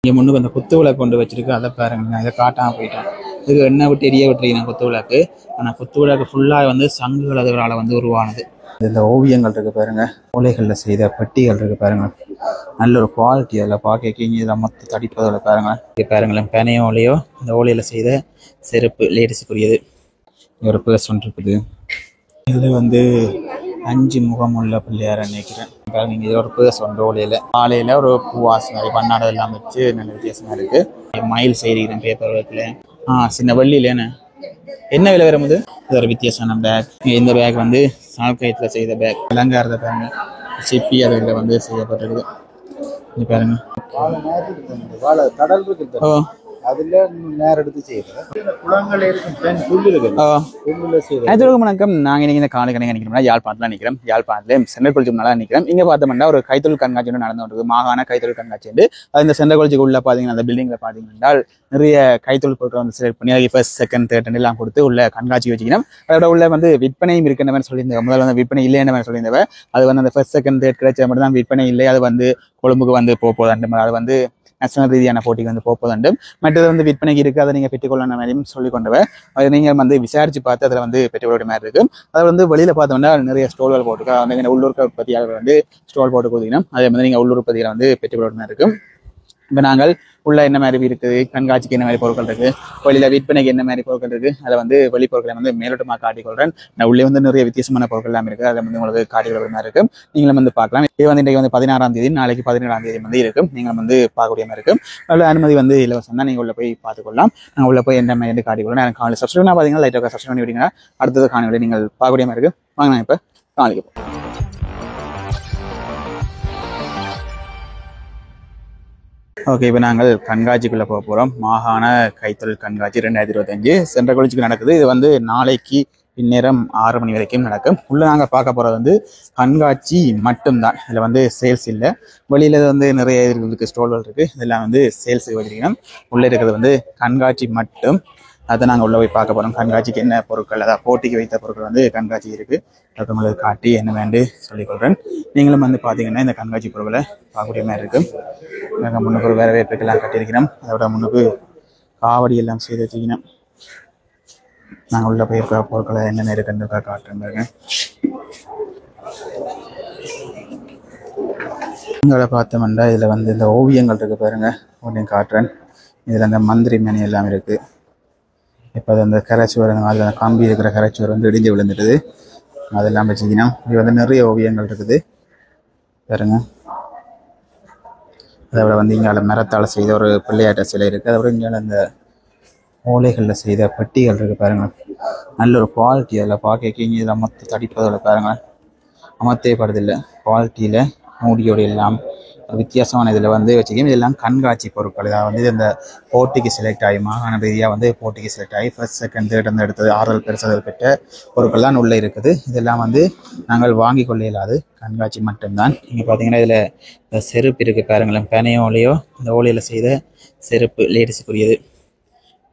இங்கே முன்னுக்கு அந்த குத்து விளக்கு கொண்டு வச்சிருக்கு, அதை பாருங்க. நான் இதை காட்டாமல் போயிட்டேன். இதுக்கு எண்ணெய் விட்டு எரிய விட்டுருக்கேன் குத்து விளக்கு. ஆனால் குத்து விளக்கு ஃபுல்லாக வந்து சங்குகள் அதுகளால் வந்து உருவானது. இந்த ஓவியங்கள் இருக்கு பாருங்க, ஓலைகளில் செய்த பெட்டிகள் இருக்கு பாருங்க. நல்ல ஒரு குவாலிட்டி அதில் பார்க்க இதில் மொத்த தடிப்பதில் பாருங்க. இங்கே பாருங்களேன், பெனையோ ஓலையோ இந்த ஓலையில் செய்த செருப்பு லேடிஸுக்குரியது. ஒரு பேர்ஸ் ஒன்று இருக்குது. இதில் வந்து 5 முகம் உள்ள பிள்ளையார நினைக்கிறேன். நீங்க இது ஒரு பேர்ஸ் ஒன்று ஓலையில் காலையில் ஒரு பூவாசி மாதிரி பண்ணாடை எல்லாம் வச்சு நல்ல வித்தியாசமாக இருக்கு. மயில் செய்கிறேன் பேப்பர் ஒர்க்கில். சின்ன வெள்ளியிலேன்னு என்ன விலை வரும்போது இது ஒரு வித்தியாசமான பேக். இந்த பேக் வந்து சால்கயத்தில் செய்த பேக். அலங்காரத்தை பாருங்க, சிப்பி அதில் வந்து செய்யப்பட்டிருக்குது. இது பாருங்க, கடல் இருக்கு, அதுல நேரம் எடுத்து செய்யறேன். குளங்கள் வணக்கம். நாங்க இன்னைக்கு இந்த காலை கணக்கு நினைக்கிறோம்னா யாழ்ப்பாணத்துல நிற்கிறோம். யாழ்ப்பாணத்துல சென்ட்ரல் கொள்ளிக்கு நல்லா நிற்கிறோம். இங்க பார்த்தோம்னா ஒரு கைத்தொழில் கண்காட்சி ஒன்று நடந்து கொண்டிருக்கு. மாகாண கைத்தொழில் கண்காட்சி வந்து இந்த சென்ட்ரல் கொள்ளிக்கு உள்ள பாத்தீங்கன்னா அந்த பில்டிங்ல பாத்தீங்கன்னா நிறைய கைத்தொழில் பொருட்கள் வந்து செலக்ட் பண்ணி அதுக்கு ஃபர்ஸ்ட் செகண்ட் தேர்ட் எல்லாம் கொடுத்து உள்ள கண்காட்சி வச்சுக்கணும். அதோட உள்ள வந்து விற்பனையும் இருக்கின்ற மாதிரி சொல்லியிருந்தவங்க. முதல்ல வந்து விற்பனை இல்லைன்ற மாதிரி சொல்லியிருந்தவ. அது வந்து அந்த ஃபர்ஸ்ட் செகண்ட் தேர்ட் கிடைச்ச மட்டும் தான் விற்பனை இல்லை. அது வந்து கொழும்புக்கு வந்து போகுது. அது வந்து நேஷனல் ரீதியான போட்டிக்கு வந்து போகுது. மற்றது வந்து விற்பனைக்கு இருக்கு, அதை நீங்க பெற்றுக்கொள்ள மாதிரியும் சொல்லிக் கொண்டவ. அதை நீங்க வந்து விசாரிச்சு பார்த்து அதில் வந்து பெற்றுக்கொள்ள மாதிரி இருக்கு. அதை வந்து வெளியில பார்த்தோம்னா நிறைய ஸ்டால்கள் போட்டுருக்கா. அந்த உள்ளூர் உற்பத்தியாளர்கள் வந்து ஸ்டால் போட்டு கொடுத்தீங்கன்னா அதே மாதிரி நீங்க உள்ளூர் உற்பத்திகளை வந்து பெற்றுக்கொள்ள மாதிரி இருக்கும். இப்போ நாங்கள் உள்ள என்ன மாதிரி இருக்குது, கண்காட்சிக்கு என்ன மாதிரி பொருட்கள் இருக்கு, வெளியில விற்பனைக்கு என்ன மாதிரி பொருட்கள் இருக்கு, அதை வந்து வெளி பொருட்களை வந்து மேலோட்டமாக காட்டிக்கொள்றேன். நான் உள்ளே வந்து நிறைய வித்தியாசமான பொருட்கள் எல்லாம் இருக்கு, அதை வந்து உங்களுக்கு காட்டிக்கொள்ள மாதிரி இருக்கும். நீங்களும் வந்து பார்க்கலாம். இது வந்து இன்றைக்கு வந்து 16ஆம் தேதி, நாளைக்கு 17ஆம் தேதி வந்து இருக்கும். நீங்களும் வந்து பார்க்கக்கூடிய மாதிரி இருக்கும். அதில் அனுமதி வந்து இலவசம் தான். நீங்க உள்ள போய் பார்த்துக்கொள்ளலாம். நாங்கள் உள்ள போய் என்ன மாதிரி காட்டிக்கொள்ளலாம். எனக்கு காலையில் சப்ஸ்கிரைப் பார்த்தீங்கன்னா லைட்டாக சப்ஸ்கிரைப் பண்ணி விட்டீங்கன்னா அடுத்தது காணொலி நீங்கள் பார்க்கக்கூடிய மாதிரி இருக்கு. வாங்க நான் இப்போ காலைக்கு போகிறோம். ஓகே, இப்போ நாங்கள் கண்காட்சிக்குள்ளே போக போகிறோம். மாகாண கைத்தொழில் கண்காட்சி 2025 சென்ட்ரல் கொள்ளிக்கு நடக்குது. இது வந்து நாளைக்கு பின்னேரம் 6 மணி வரைக்கும் நடக்கும். உள்ள நாங்கள் பார்க்க போகிறது வந்து கண்காட்சி மட்டும்தான். இதில் வந்து சேல்ஸ் இல்லை. வெளியில் வந்து நிறைய இருக்குது, ஸ்டால்கள் இருக்குது. இதெல்லாம் வந்து சேல்ஸ் வச்சுருக்கணும். உள்ளே இருக்கிறது வந்து கண்காட்சி மட்டும். அதை நாங்கள் உள்ள போய் பார்க்க போகிறோம். கண்காட்சிக்கு என்ன பொருட்கள், அதாவது போட்டிக்கு வைத்த பொருட்கள் வந்து கண்காட்சி இருக்குது. அதை உங்களுக்கு காட்டி என்ன வேண்டு சொல்லிக்கொள்கிறேன். நீங்களும் வந்து பார்த்தீங்கன்னா இந்த கண்காட்சி பொருட்களை பார்க்கக்கூடிய மாதிரி இருக்கும். நாங்கள் முன்னுக்கு ஒரு வரவேற்புக்கெல்லாம் கட்டியிருக்கிறோம். அதோட முன்னுக்கு காவடி எல்லாம் செய்து வச்சுக்கணும். நாங்கள் உள்ள போய் இருக்கிற பொருட்களை என்னென்ன இருக்குன்னு காட்டுறேன். இதோட பார்த்தோம்னா இதில் வந்து இந்த ஓவியங்கள் இருக்குது பாருங்க, ஒன்றையும் காட்டுறேன். இதில் அந்த மந்திரி மணி எல்லாம் இருக்குது. இப்போ அது அந்த கரைச்சுவர், அதில் அந்த கம்பி இருக்கிற கரைச்சுவர் வந்து இடிஞ்சு விழுந்துட்டுது. அதெல்லாம் வச்சுக்கணும். இது வந்து நிறைய ஓவியங்கள் இருக்குது பாருங்க. அதை விட வந்து இங்கே மரத்தால் செய்த ஒரு பிள்ளையாட்ட சிலை இருக்குது. அதை விட இங்கே அந்த ஓலைகளில் செய்த பெட்டிகள் இருக்குது பாருங்க. நல்ல ஒரு குவாலிட்டி அதில் பார்க்க இதில் மொத்த தடிப்பதில் பாருங்க, அமர்த்தே படுதில்லை. குவாலிட்டியில் மூடியோடு எல்லாம் வித்தியாசமான இதில் வந்து வச்சுக்கணும். இதெல்லாம் கண்காட்சி பொருட்கள். இதை வந்து இந்த போட்டிக்கு செலக்ட் ஆகி மாகாண ரீதியாக வந்து போட்டிக்கு செலக்ட் ஆகி ஃபர்ஸ்ட் செகண்ட் தேர்ட் வந்து எடுத்தது ஆறுதல் பெருசாதல் பெற்ற பொருட்கள் தான் உள்ளே இருக்குது. இதெல்லாம் வந்து நாங்கள் வாங்கி கொள்ள இயலாது, கண்காட்சி மட்டும்தான். நீங்கள் பார்த்தீங்கன்னா இதில் செருப்பு இருக்குது பாருங்களேன். பெனையோ ஓலையோ இந்த ஓலையில் செய்த செருப்பு லேடிஸுக்குரியது.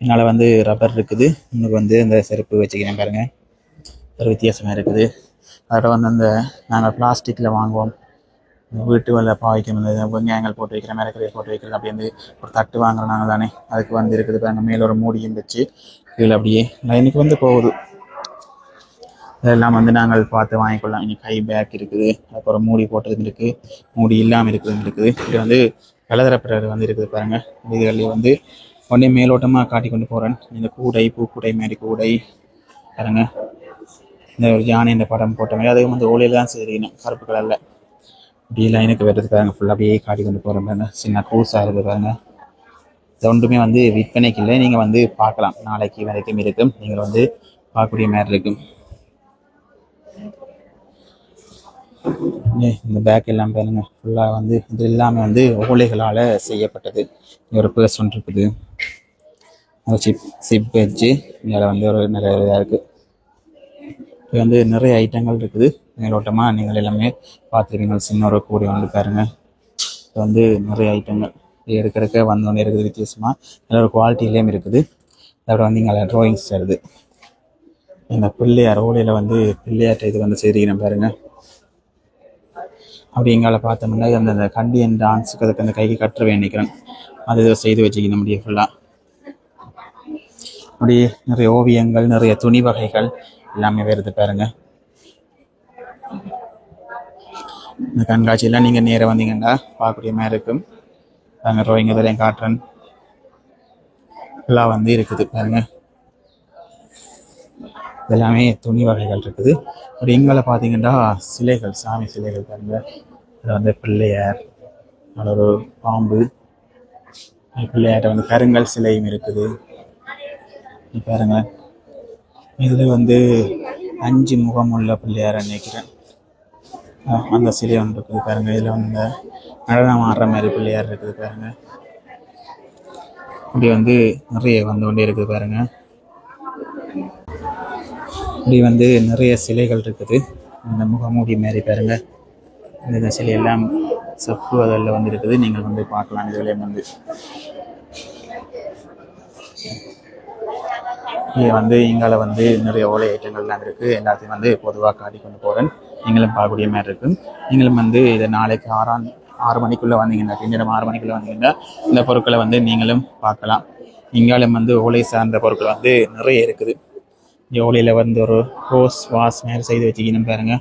இதனால் வந்து ரப்பர் இருக்குது. இன்னும் வந்து இந்த செருப்பு வச்சுக்கிறேன் பாருங்கள், ஒரு வித்தியாசமாக இருக்குது. அதோட வந்து அந்த நாங்கள் பிளாஸ்டிக்கில் வாங்குவோம், வீட்டு வேலை பாய்க்கணும். இந்த வெங்காயங்கள் போட்டு வைக்கிற, மிளகரையை போட்டு வைக்கிறது, அப்படி வந்து ஒரு தட்டு வாங்குறோம் நாங்கள் தானே, அதுக்கு வந்து இருக்குது பாருங்கள். மேலே ஒரு மூடியும் வச்சு கீழே அப்படியே லைனுக்கு வந்து போகுது. இதெல்லாம் வந்து நாங்கள் பார்த்து வாங்கிக்கொள்ளலாம். இங்கே கை பேக் இருக்குது, அப்புறம் மூடி போட்டது இருக்குது, மூடி இல்லாமல் இருக்குது. இது வந்து கலதரப்பிறகு வந்து இருக்குது பாருங்கள். இதுகளில் வந்து உடனே மேலோட்டமாக காட்டி கொண்டு போகிறேன். இந்த கூடை, பூக்கூடை மாதிரி கூடை பாருங்க. இந்த ஒரு யானை இந்த படம் போட்ட மாதிரி அதுவும் வந்து ஓலையில் தான் செய்யணும், கருப்பு கலரில். இப்படி லைனுக்கு வெட்டுறது பாருங்க. ஃபுல்லாக அப்படியே காட்டி கொண்டு போகிறேன் பாருங்க. சின்ன கூசாக இருக்குது பாருங்க. இது ஒன்றுமே வந்து விற்பனைக்கு இல்லை, நீங்கள் வந்து பார்க்கலாம். நாளைக்கு வரைக்கும் இருக்கும், நீங்கள் வந்து பார்க்கக்கூடிய மாதிரி இருக்கும். இந்த பேக் எல்லாம் பாருங்க, ஃபுல்லாக வந்து இது எல்லாமே வந்து ஓலைகளால் செய்யப்பட்டது. ஒரு பேர்ஸ் ஒன்று இருக்குது, சிப் வச்சு இதில் வந்து ஒரு நிறைய இதாக இருக்குது. இது வந்து நிறைய ஐட்டங்கள் இருக்குது. மேலோட்டமாக நீங்கள் எல்லாமே பார்த்துருக்கீங்க. சின்ன ஒரு கூடை வந்து பாருங்க. இது வந்து நிறைய ஐட்டங்கள் எடுக்கிறக்க வந்தோடனே இருக்குது. வித்தியாசமாக நல்ல ஒரு குவாலிட்டியிலேயும் இருக்குது. அதோட வந்து இங்கே ட்ராயிங்ஸ் வருது. இந்த பிள்ளையார் ஓலையில் வந்து பிள்ளையார்ட்ட இது வந்து செய்திருக்கிறேன் பாருங்க. அப்படி எங்களை பார்த்தோம்னா அந்த கண்டியன் டான்ஸுக்கு அதுக்கு அந்த கைக்கு கட்டுற வேண்டிக்கிறேன். அது செய்து வச்சுக்கணும் முடியும் ஃபுல்லாக. அப்படி நிறைய ஓவியங்கள், நிறைய துணி வகைகள் எல்லாமே வருது பாருங்க. இந்த கண்காட்சியெல்லாம் நீங்கள் நேராக வந்தீங்கன்னா பார்க்கக்கூடிய மாதிரி இருக்கும். நாங்கள் ரோயிங் இதெல்லாம் காட்டுறேன் எல்லாம் வந்து இருக்குது பாருங்க. எல்லாமே துணி வகைகள் இருக்குது. அப்படி எங்களை பார்த்தீங்கன்னா சிலைகள், சாமி சிலைகள் பாருங்க. அதில் வந்து பிள்ளையார், அதில் ஒரு பாம்பு, பிள்ளையார்ட்ட வந்து கருங்கல் சிலையும் இருக்குது பாருங்க. இதில் வந்து 5 முகம் உள்ள பிள்ளையார் நினைக்கிறேன். அந்த சிலை ஒன்று இருக்குது பாருங்க. இதில் வந்து நடனம் ஆடுற மாதிரி பிள்ளையார் இருக்குது பாருங்க. இப்படி வந்து நிறைய வந்து கொண்டே இருக்குது பாருங்க. இப்படி வந்து நிறைய சிலைகள் இருக்குது. இந்த முகமூடி மாதிரி பாருங்க. இந்த சிலையெல்லாம் செப்பு அதில் வந்து இருக்குது. நீங்கள் வந்து பார்க்கலாம். இதுலேயும் வந்து இங்கே வந்து இங்கால வந்து நிறைய ஓலை ஐட்டங்கள்லாம் இருக்குது. எல்லாத்தையும் வந்து பொதுவாக காட்டி கொண்டு போகிறேன். நீங்களும் பார்க்கக்கூடிய மாதிரி இருக்கும். நீங்களும் வந்து இதை நாளைக்கு 6 மணிக்குள்ளே வந்தீங்கன்னா, பின்னிடம் 6 மணிக்குள்ளே வந்தீங்கன்னா இந்த பொருட்களை வந்து நீங்களும் பார்க்கலாம். இங்காலும் வந்து ஓலை சார்ந்த பொருட்கள் வந்து நிறைய இருக்குது. இந்த ஓலையில் வந்து ஒரு ரோஸ் வாஷ் மாதிரி செய்து வச்சுக்கணும் பாருங்க.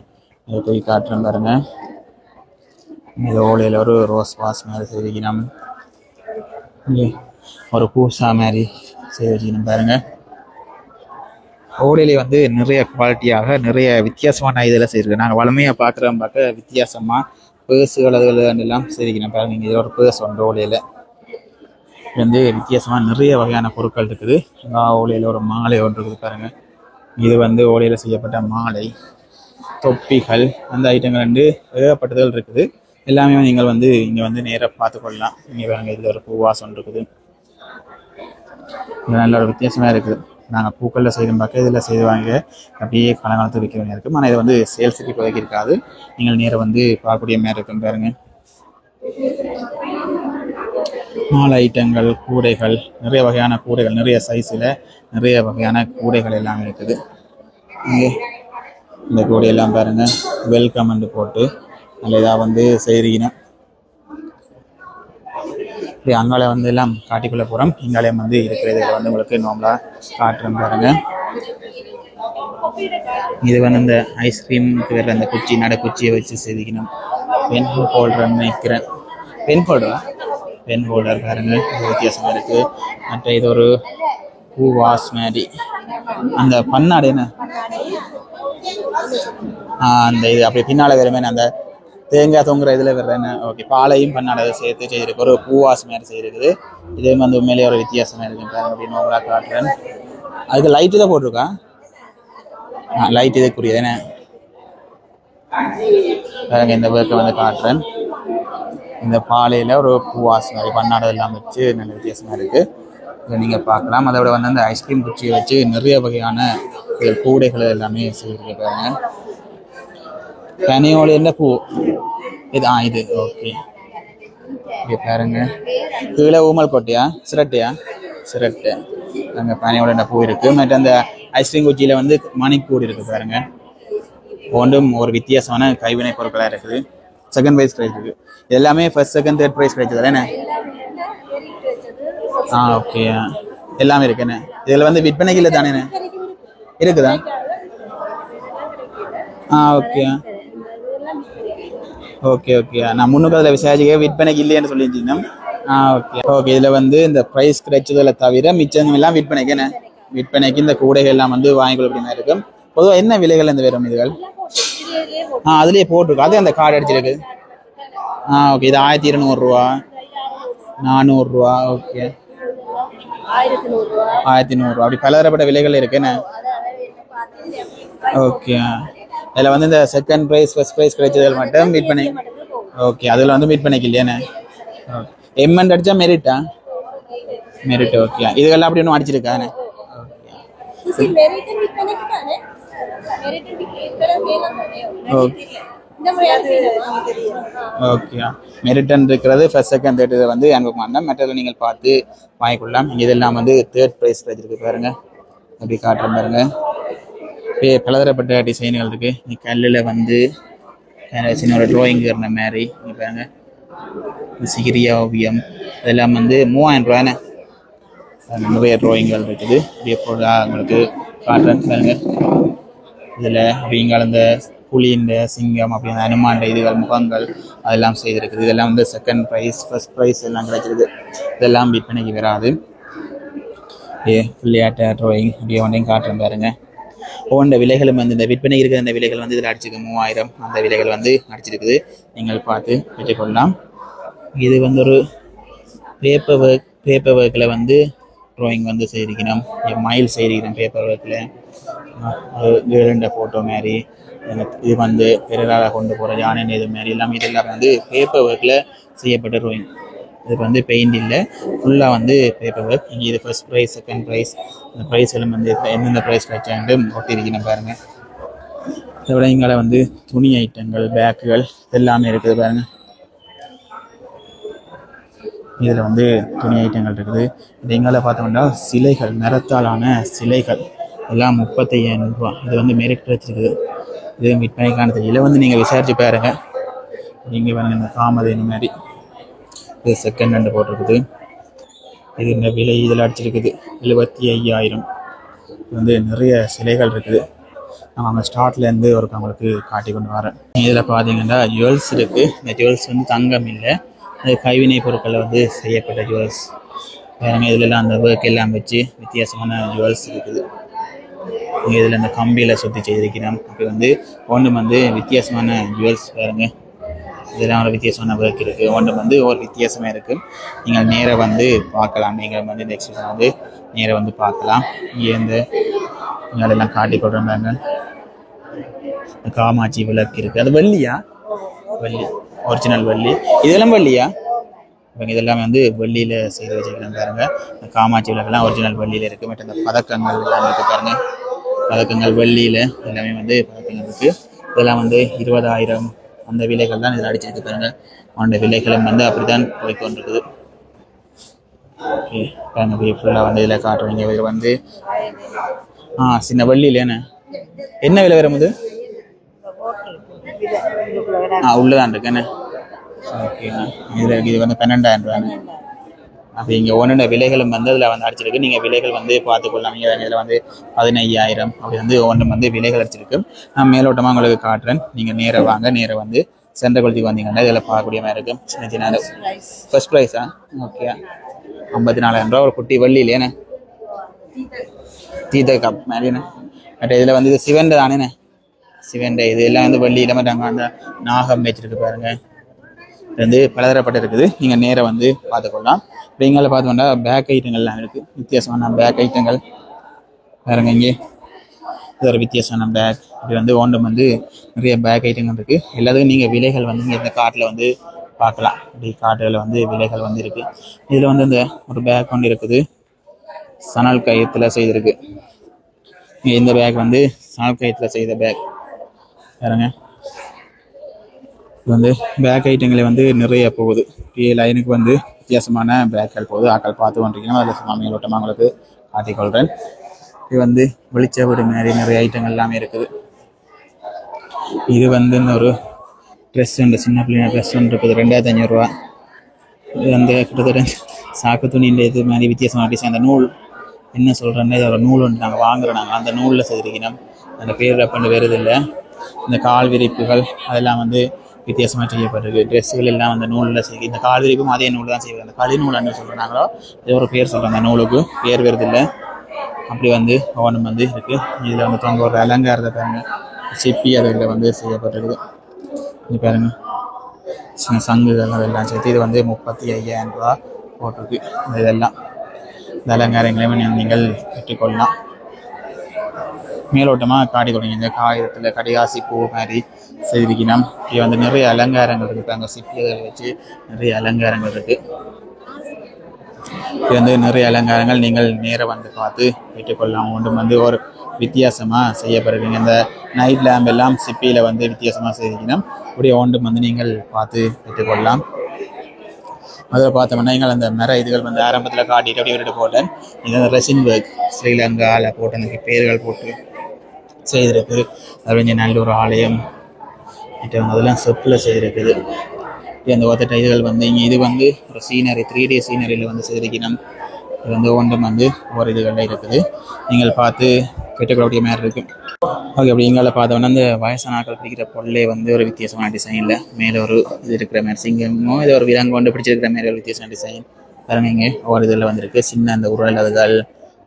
அதை போய் காட்டுறேன் பாருங்க. இந்த ஓலையில் ஒரு ரோஸ் வாஷ் மாதிரி செய்து வைக்கணும். ஒரு பூசா மாதிரி செய்து வச்சுக்கணும் பாருங்க. ஓலையிலே வந்து நிறைய குவாலிட்டியாக நிறைய வித்தியாசமான இதில் செய்திருக்கு. நாங்கள் வளமையாக பார்க்க வித்தியாசமாக பேர்ஸுகள் அதுகள் எல்லாம் செய்திக்கணும் பாருங்க. இங்கே ஒரு பேர்ஸ் ஒன்று ஓலையில் வந்து வித்தியாசமாக நிறைய வகையான பொருட்கள் இருக்குது. ஓலையில் ஒரு மாலை ஒன்று இருக்குது பாருங்க. இது வந்து ஓலையில் செய்யப்பட்ட மாலை, தொப்பிகள், அந்த ஐட்டங்கள் வந்து ஏகப்பட்டதுகள் இருக்குது. எல்லாமே நீங்கள் வந்து இங்கே வந்து நேராக பார்த்துக்கொள்ளலாம். இங்கே பாருங்க, இதில் ஒரு பூவாசம் இருக்குது. நல்ல ஒரு வித்தியாசமாக இருக்குது. நாங்கள் பூக்களில் செய்கிறோம் பார்க்க இதில் செய்வாங்க. அப்படியே காலகாலத்தில் விற்க வேண்டிய இருக்கும். ஆனால் இதை வந்து சேல்ஸுக்கு இப்போதைக்கு இருக்காது. நீங்கள் நேராக வந்து பார்க்கக்கூடிய மாதிரி இருக்கும் பாருங்க. மாலை ஐட்டங்கள், கூடைகள், நிறைய வகையான கூடைகள், நிறைய சைஸில் நிறைய வகையான கூடைகள் எல்லாமே இருக்குது. இந்த கூடையெல்லாம் பாருங்க, வெல்கம் என்று போட்டு நல்ல இதாக வந்து செய்கிறீங்கன்னா இப்படி அங்கால வந்து எல்லாம் காட்டிக்குள்ளே போகிறோம். இங்காலயம் வந்து இருக்கிறது வந்து உங்களுக்கு நார்மலாக காட்டுறேன் பாருங்க. இது வந்து இந்த ஐஸ்கிரீமுக்கு வேறு அந்த குச்சி, குச்சியை வச்சு செய்திக்கணும். பென் ஹோல்டர் நினைக்கிறேன். பென் ஹோல்டர் பாருங்க, வித்தியாசமாக இருக்குது. மற்ற இது ஒரு பூ வாஷ் மாதிரி. அந்த பண்ணாடு என்ன அந்த இது அப்படி பின்னால் வேறுமே அந்த தேங்காய் தொங்குற இதில் வர்றேன்னு. ஓகே, பாலையும் பண்ணாடை சேர்த்து செய்திருக்கு. ஒரு பூவாஸ் மாதிரி செய்திருக்குது. இதே வந்து உண்மையிலேயே ஒரு வித்தியாசமாக இருக்குங்க அப்படின்னு உங்களாக காட்டுறேன். அதுக்கு லைட்டு தான் போட்டிருக்கா. லைட் இதுக்குரியது என்ன பாருங்க. இந்த பேர்க்கை வந்து காட்டுறேன். இந்த பாலையில் ஒரு பூவாஸ் மாதிரி பண்ணாடை எல்லாம் வச்சு நல்ல வித்தியாசமாக இருக்குது. இதை நீங்கள் பார்க்கலாம். அதை விட வந்து அந்த ஐஸ்கிரீம் குச்சியை வச்சு நிறைய வகையான கூடைகள் எல்லாமே செய்திருக்காங்க. பனையோட என்ன பூ இது? இது ஓகே. இங்கே பாருங்க, கீழே ஊமல் கொட்டையா சிரட்டை அங்கே பனையோட என்ன பூ இருக்குது. மற்ற அந்த ஐஸ்கிரீம் குச்சியில் வந்து மணிக்கூடு இருக்குது பாருங்க. ஒன்றும் ஒரு வித்தியாசமான கைவினை பொருட்களாக இருக்குது. செகண்ட் ப்ரைஸ் கிடைச்சிருக்கு. எல்லாமே ஃபர்ஸ்ட், செகண்ட், தேர்ட் ப்ரைஸ் கிடைச்சது என்ன? ஓகே, எல்லாமே இருக்குண்ணே. இதில் வந்து விற்பனைக்கு இல்லை தானே இருக்குதா? ஓகே. நான் முன்னுக்கு அதில் விசாரிச்சுக்க விற்பனைக்கு இல்லைன்னு சொல்லியிருந்தேன். ஓகே. இதில் வந்து இந்த ப்ரைஸ் கிடைச்சதில் தவிர மிச்சம் எல்லாம் விற்பனைக்கு என்ன? விற்பனைக்கு இந்த கூடைகள் எல்லாம் வந்து வாங்கிக்கொள்ள அப்படின்னா இருக்கும். பொதுவாக என்ன விலைகள் இந்த வேறும் இதுகள்? அதுலேயே போட்டிருக்கு. அது அந்த கார்டு அடிச்சிருக்கு. ஓகே. இது 1200 ரூபா, 400 ரூபா. ஓகே, 1100 ரூபா. அப்படி பலதரப்பட்ட விலைகள் இருக்குன்னு. ஓகே. இதில் வந்து இந்த செகண்ட் ப்ரைஸ், ஃபர்ஸ்ட் ப்ரைஸ் கிடைச்சதில் மட்டும் விற்பனை. ஓகே, அதில் வந்து விற்பனைக்கு இல்லையானே. எம்என் அடித்தா மெரிட். ஓகே. இதுக்கெல்லாம் அப்படி ஒன்றும் அடிச்சிருக்கானே. ஓகே. மெரிட்டன் இருக்கிறது ஃபர்ஸ்ட், செகண்ட், தேர்ட். இதை வந்து அங்கே மாட்டேன். மற்றதை நீங்கள் பார்த்து வாங்கிக்கொள்ளலாம். இதெல்லாம் வந்து தேர்ட் ப்ரைஸ் கிடைச்சிருக்கு பாருங்க. அப்படி காட்டுற பாருங்க. பலதரப்பட்ட டிசைன்கள் இருக்குது. கல்லில் வந்து சின்ன ஒரு ட்ராயிங் இருந்த மாதிரி பாருங்க. சிகிரியா ஓவியம் இதெல்லாம் வந்து 3000 ரூபாய்னு நிறைய ட்ராயிங்கள் இருக்குது. இதே போல் உங்களுக்கு காட்டுறேன் பாருங்க. இதில் அப்படிங்க அந்த புலிஇந்த சிங்கம் அப்படின்னு அனுமாண்ட இதுகள் முகங்கள் அதெல்லாம் செய்திருக்குது. இதெல்லாம் வந்து செகண்ட் ப்ரைஸ் ஃபர்ஸ்ட் ப்ரைஸ் எல்லாம் கிடைச்சிருக்கு. இதெல்லாம் விற்பனைக்கு வராது. விளையாட்டு ட்ராயிங் அப்படியே ஒன்றையும் காட்டுறேன் பாருங்க. ஒவ்வொன்ற விலைகளும் வந்து இந்த விற்பனை இருக்கிற அந்த விலைகள் வந்து இதில் அடிச்சிருக்கு 3000 அந்த விலைகள் வந்து அடிச்சிருக்குது. நீங்கள் பார்த்து பெற்றுக்கொள்ளலாம். இது வந்து ஒரு பேப்பர் ஒர்க்கில் வந்து ட்ராயிங் வந்து செய்திருக்கணும். மயில் செய்திருக்கிறேன் பேப்பர் ஒர்க்கில். கேர்ண்ட ஃபோட்டோ மாதிரி இது வந்து பிறராக கொண்டு போகிற யானை இது மாதிரி எல்லாம் இதெல்லாம் வந்து பேப்பர் ஒர்க்கில் செய்யப்பட்ட ட்ராயிங். இதுக்கு வந்து பெயிண்ட் இல்லை, ஃபுல்லாக வந்து பேப்பர் ஒர்க். இங்கே இது ஃபர்ஸ்ட் ப்ரைஸ் செகண்ட் ப்ரைஸ் இந்த ப்ரைஸ் எல்லாம் வந்து எந்தெந்த ப்ரைஸ் கிடைச்சாண்டு ஒட்டியிருக்கணும் பாருங்கள். இதை விட இங்கே வந்து துணி ஐட்டங்கள் பேக்குகள் எல்லாமே இருக்குது பாருங்கள். இதில் வந்து துணி ஐட்டங்கள் இருக்குது. இது எங்களை பார்த்தோம்னா சிலைகள் மரத்தாலான சிலைகள் எல்லாம் 35,000 ரூபா. இது வந்து மெரிட் வச்சுருக்குது. இது விற்பனைக்கான இதில் வந்து நீங்கள் விசாரிச்சு பாருங்க. நீங்கள் பாருங்க இந்த காமதேனு மாதிரி இது செகண்ட் ஹேண்டு போட்டிருக்குது. இது இந்த விலை இதில் அடிச்சிருக்குது 75,000. இது வந்து நிறைய சிலைகள் இருக்குது. நான் அங்கே ஸ்டார்ட்லேருந்து ஒரு அவங்களுக்கு காட்டி கொண்டு வரேன். இதில் பார்த்தீங்கன்னா ஜுவல்ஸ் இருக்குது. இந்த ஜுவல்ஸ் வந்து தங்கம் இல்லை, அது கைவினை பொருட்களில் வந்து செய்யப்பட்ட ஜுவல்ஸ். இதிலெல்லாம் அந்த ஒர்க் எல்லாம் வச்சு வித்தியாசமான ஜுவல்ஸ் இருக்குது. இதில் இந்த கம்பியில் சுற்றி செய்திருக்கிறோம். அப்படி வந்து ஒன்று வந்து வித்தியாசமான ஜுவல்ஸ் பாருங்க. இதெல்லாம் ஒரு வித்தியாசமான ஒர்க் இருக்குது. ஒன்று வந்து ஒரு வித்தியாசமாக இருக்குது. நீங்கள் நேராக வந்து பார்க்கலாம். நீங்கள் வந்து இந்த எக்ஸிபிஷன் வந்து நேராக வந்து பார்க்கலாம். இங்கே இந்த எல்லாம் காட்டி கொடுறாங்க. காமாட்சி விளக்கு இருக்குது. அது வள்ளியா? வள்ளி, ஒரிஜினல் வள்ளி. இதெல்லாம் வள்ளியா? இதெல்லாம் வந்து வள்ளியில் செய்து வச்சுக்கலாம் பாருங்க. இந்த காமாட்சி விளக்கெல்லாம் ஒரிஜினல் வள்ளியில் இருக்குது. மற்ற இந்த பதக்கங்கள் எல்லாம் இருக்குது பாருங்க. பதக்கங்கள் வள்ளியில் எல்லாமே வந்து பதக்கங்கள் இருக்குது. இதெல்லாம் வந்து 20,000 அந்த விலைகள் தான் இதில் அடிச்சிருக்கு பாருங்க. அந்த விலைகளும் வந்து அப்படித்தான் போய்கொண்டிருக்குது. ஓகே பாருங்க. ஃபுல்லாக வந்து இதில் காட்டுறீங்க. இதில் வந்து சின்ன வள்ளியில் என்ன விலை வரும்போது உள்ளதான் இருக்குன்னு. ஓகேங்க. இது வந்து 12,000 ரூபான்னு. அப்போ இங்கே ஒன்று விலைகளும் வந்து அதில் வந்து அடிச்சிருக்கு. நீங்கள் விலைகள் வந்து பார்த்துக்கொள்ளலாம். நீங்கள் இதில் வந்து 15,000 அப்படி வந்து ஒன்று வந்து விலைகள் அடிச்சிருக்கு. நான் மேலோட்டமாக உங்களுக்கு காட்டுறேன். நீங்கள் நேராக வாங்க. நேராக வந்து சென்ட்ரல் குளத்துக்கு வந்தீங்கன்னா இதில் பார்க்கக்கூடிய மாதிரி இருக்கும். சின்ன சின்ன ஃபர்ஸ்ட் ப்ரைஸா? ஓகே 54,000 ரூபா ஒரு குட்டி வள்ளியிலேண்ணே. தீத்த கப் மாதிரிண்ணே. பட் இதில் வந்து இது சிவன் தானேண்ணே. சிவன் இது எல்லாம் வந்து வள்ளியில் மாட்டாங்க. அந்த நாகம் வச்சிருக்கு பாருங்க. இது வந்து பலதரப்பட்டு இருக்குது. நீங்கள் நேராக வந்து பார்த்துக்கொள்ளலாம். இப்போ இங்கே பார்த்தோம்னா பேக் ஐட்டங்கள்லாம் இருக்குது. வித்தியாசமான பேக் ஐட்டங்கள் பாருங்க. இங்கே இது ஒரு வித்தியாசமான பேக். இது வந்து ஒன்று வந்து நிறைய பேக் ஐட்டங்கள் இருக்குது. எல்லாத்துக்கும் நீங்கள் விலைகள் வந்து இங்கே இந்த கார்ட்டில் வந்து பார்க்கலாம். இப்படி கார்ட்டில் வந்து விலைகள் வந்து இருக்குது. இதில் வந்து இந்த ஒரு பேக் ஒன்று இருக்குது. சணல் கயிற்றுல செய்திருக்கு. இந்த பேக் வந்து சணல் கயிற்றுல செய்த பேக் பாருங்க. இது வந்து பேக் ஐட்டங்களே வந்து நிறைய போகுது. லைனுக்கு வந்து வித்தியாசமான பேக்கள் போகுது. ஆக்கள் பார்த்து கொண்டிருக்கணும். அதில் சும்மா மேலோட்டமாக உங்களுக்கு காட்டிக்கொள்கிறேன். இது வந்து வெளிச்ச வீடு மாதிரி நிறைய ஐட்டங்கள் எல்லாமே இருக்குது. இது வந்து ஒரு ட்ரெஸ் ஒன்று, சின்ன பிள்ளைங்க ட்ரெஸ் ஒன்று இருக்குது. 2,500 ரூபா. இது வந்து கிட்டத்தட்ட சாக்கு துணின்ற இது மாதிரி வித்தியாசமாக டிசைன். அந்த நூல் என்ன சொல்கிறேன்னா இது ஒரு நூல் ஒன்று நாங்கள் வாங்குகிறோம். நாங்கள் அந்த நூலில் செய்திருக்கணும். அந்த பேர் ரப்பண்டு வேறு இல்லை. இந்த கால் விரிப்புகள் அதெல்லாம் வந்து வித்தியாசமாக செய்யப்பட்டிருக்கு. ட்ரெஸ்ஸுகள் எல்லாம் அந்த நூலில் செய்ய. இந்த கால் விரிப்பும் அதே நூல் தான் செய்வாங்க. அந்த களி நூல் என்ன சொல்கிறாங்களோ இது ஒரு பேர் சொல்கிறாங்க. அந்த நூலுக்கு பேர் வருது இல்லை. அப்படி வந்து ஒவ்வொன்றும் வந்து இருக்குது. இதில் வந்து தொங்க ஒரு அலங்காரத்தை பாருங்க. சிப்பி அதில் வந்து செய்யப்பட்டிருக்குது. இது பாருங்க. சின்ன சங்குகள் அதெல்லாம் சேர்த்து இது வந்து 35,000 ரூபா போட்டிருக்கு. இதெல்லாம் இந்த அலங்காரங்களையுமே நீங்கள் பெற்றுக்கொள்ளலாம். மேலோட்டமாக காட்டி கொடுங்க. இந்த காகிதத்தில் கடிகாசி பூ மாதிரி செய்திருக்கணும். இது வந்து நிறைய அலங்காரங்கள் இருக்குது. அங்கே சிப்பியதை வச்சு நிறைய அலங்காரங்கள் இருக்குது. இது வந்து நிறைய அலங்காரங்கள் நீங்கள் நேராக வந்து பார்த்து பெற்றுக்கொள்ளலாம். ஒன்றும் வந்து ஒரு வித்தியாசமாக செய்யப்படுறீங்க. இந்த நைட் லேம்ப் எல்லாம் சிப்பியில் வந்து வித்தியாசமாக செய்திருக்கணும். இப்படி ஒன்றும் வந்து நீங்கள் பார்த்து பெற்றுக்கொள்ளலாம். அதில் பார்த்தோம்னா நீங்கள் அந்த மர இதுகள் வந்து ஆரம்பத்தில் காட்டிட்டு அப்படி விட்டு போட்டேன். இது அந்த ரெசின் ஒர்க் ஸ்ரீலங்காவில் போட்டு அந்த பேர்கள் போட்டு செய்திருக்கு. அது நல்ல ஒரு ஆலயம் அதெல்லாம் செப்பில் செய்திருக்குது. அந்த ஒத்தட்ட இதுகள் வந்து இங்கே இது வந்து ஒரு சீனரி 3D சீனரியில் வந்து செய்திருக்கணும். இது வந்து ஒன்றும் வந்து ஒரு இதுகளில் இருக்குது. நீங்கள் பார்த்து கேட்டுக்கூடிய மாதிரி இருக்கு. ஓகே, அப்படி இங்கே பார்த்தோன்னா அந்த வயசானாக்கள் பிடிக்கிற பொருளே வந்து ஒரு வித்தியாசமான டிசைனில் மேலே ஒரு இது இருக்கிற மாதிரி சிங்கமோ இதை ஒரு விலங்கு கொண்டு பிடிச்சிருக்கிற மாதிரி ஒரு வித்தியாசமான டிசைன் பாருங்க. இங்கே ஒவ்வொரு இதில் வந்துருக்கு. சின்ன அந்த உரல் அதுகள்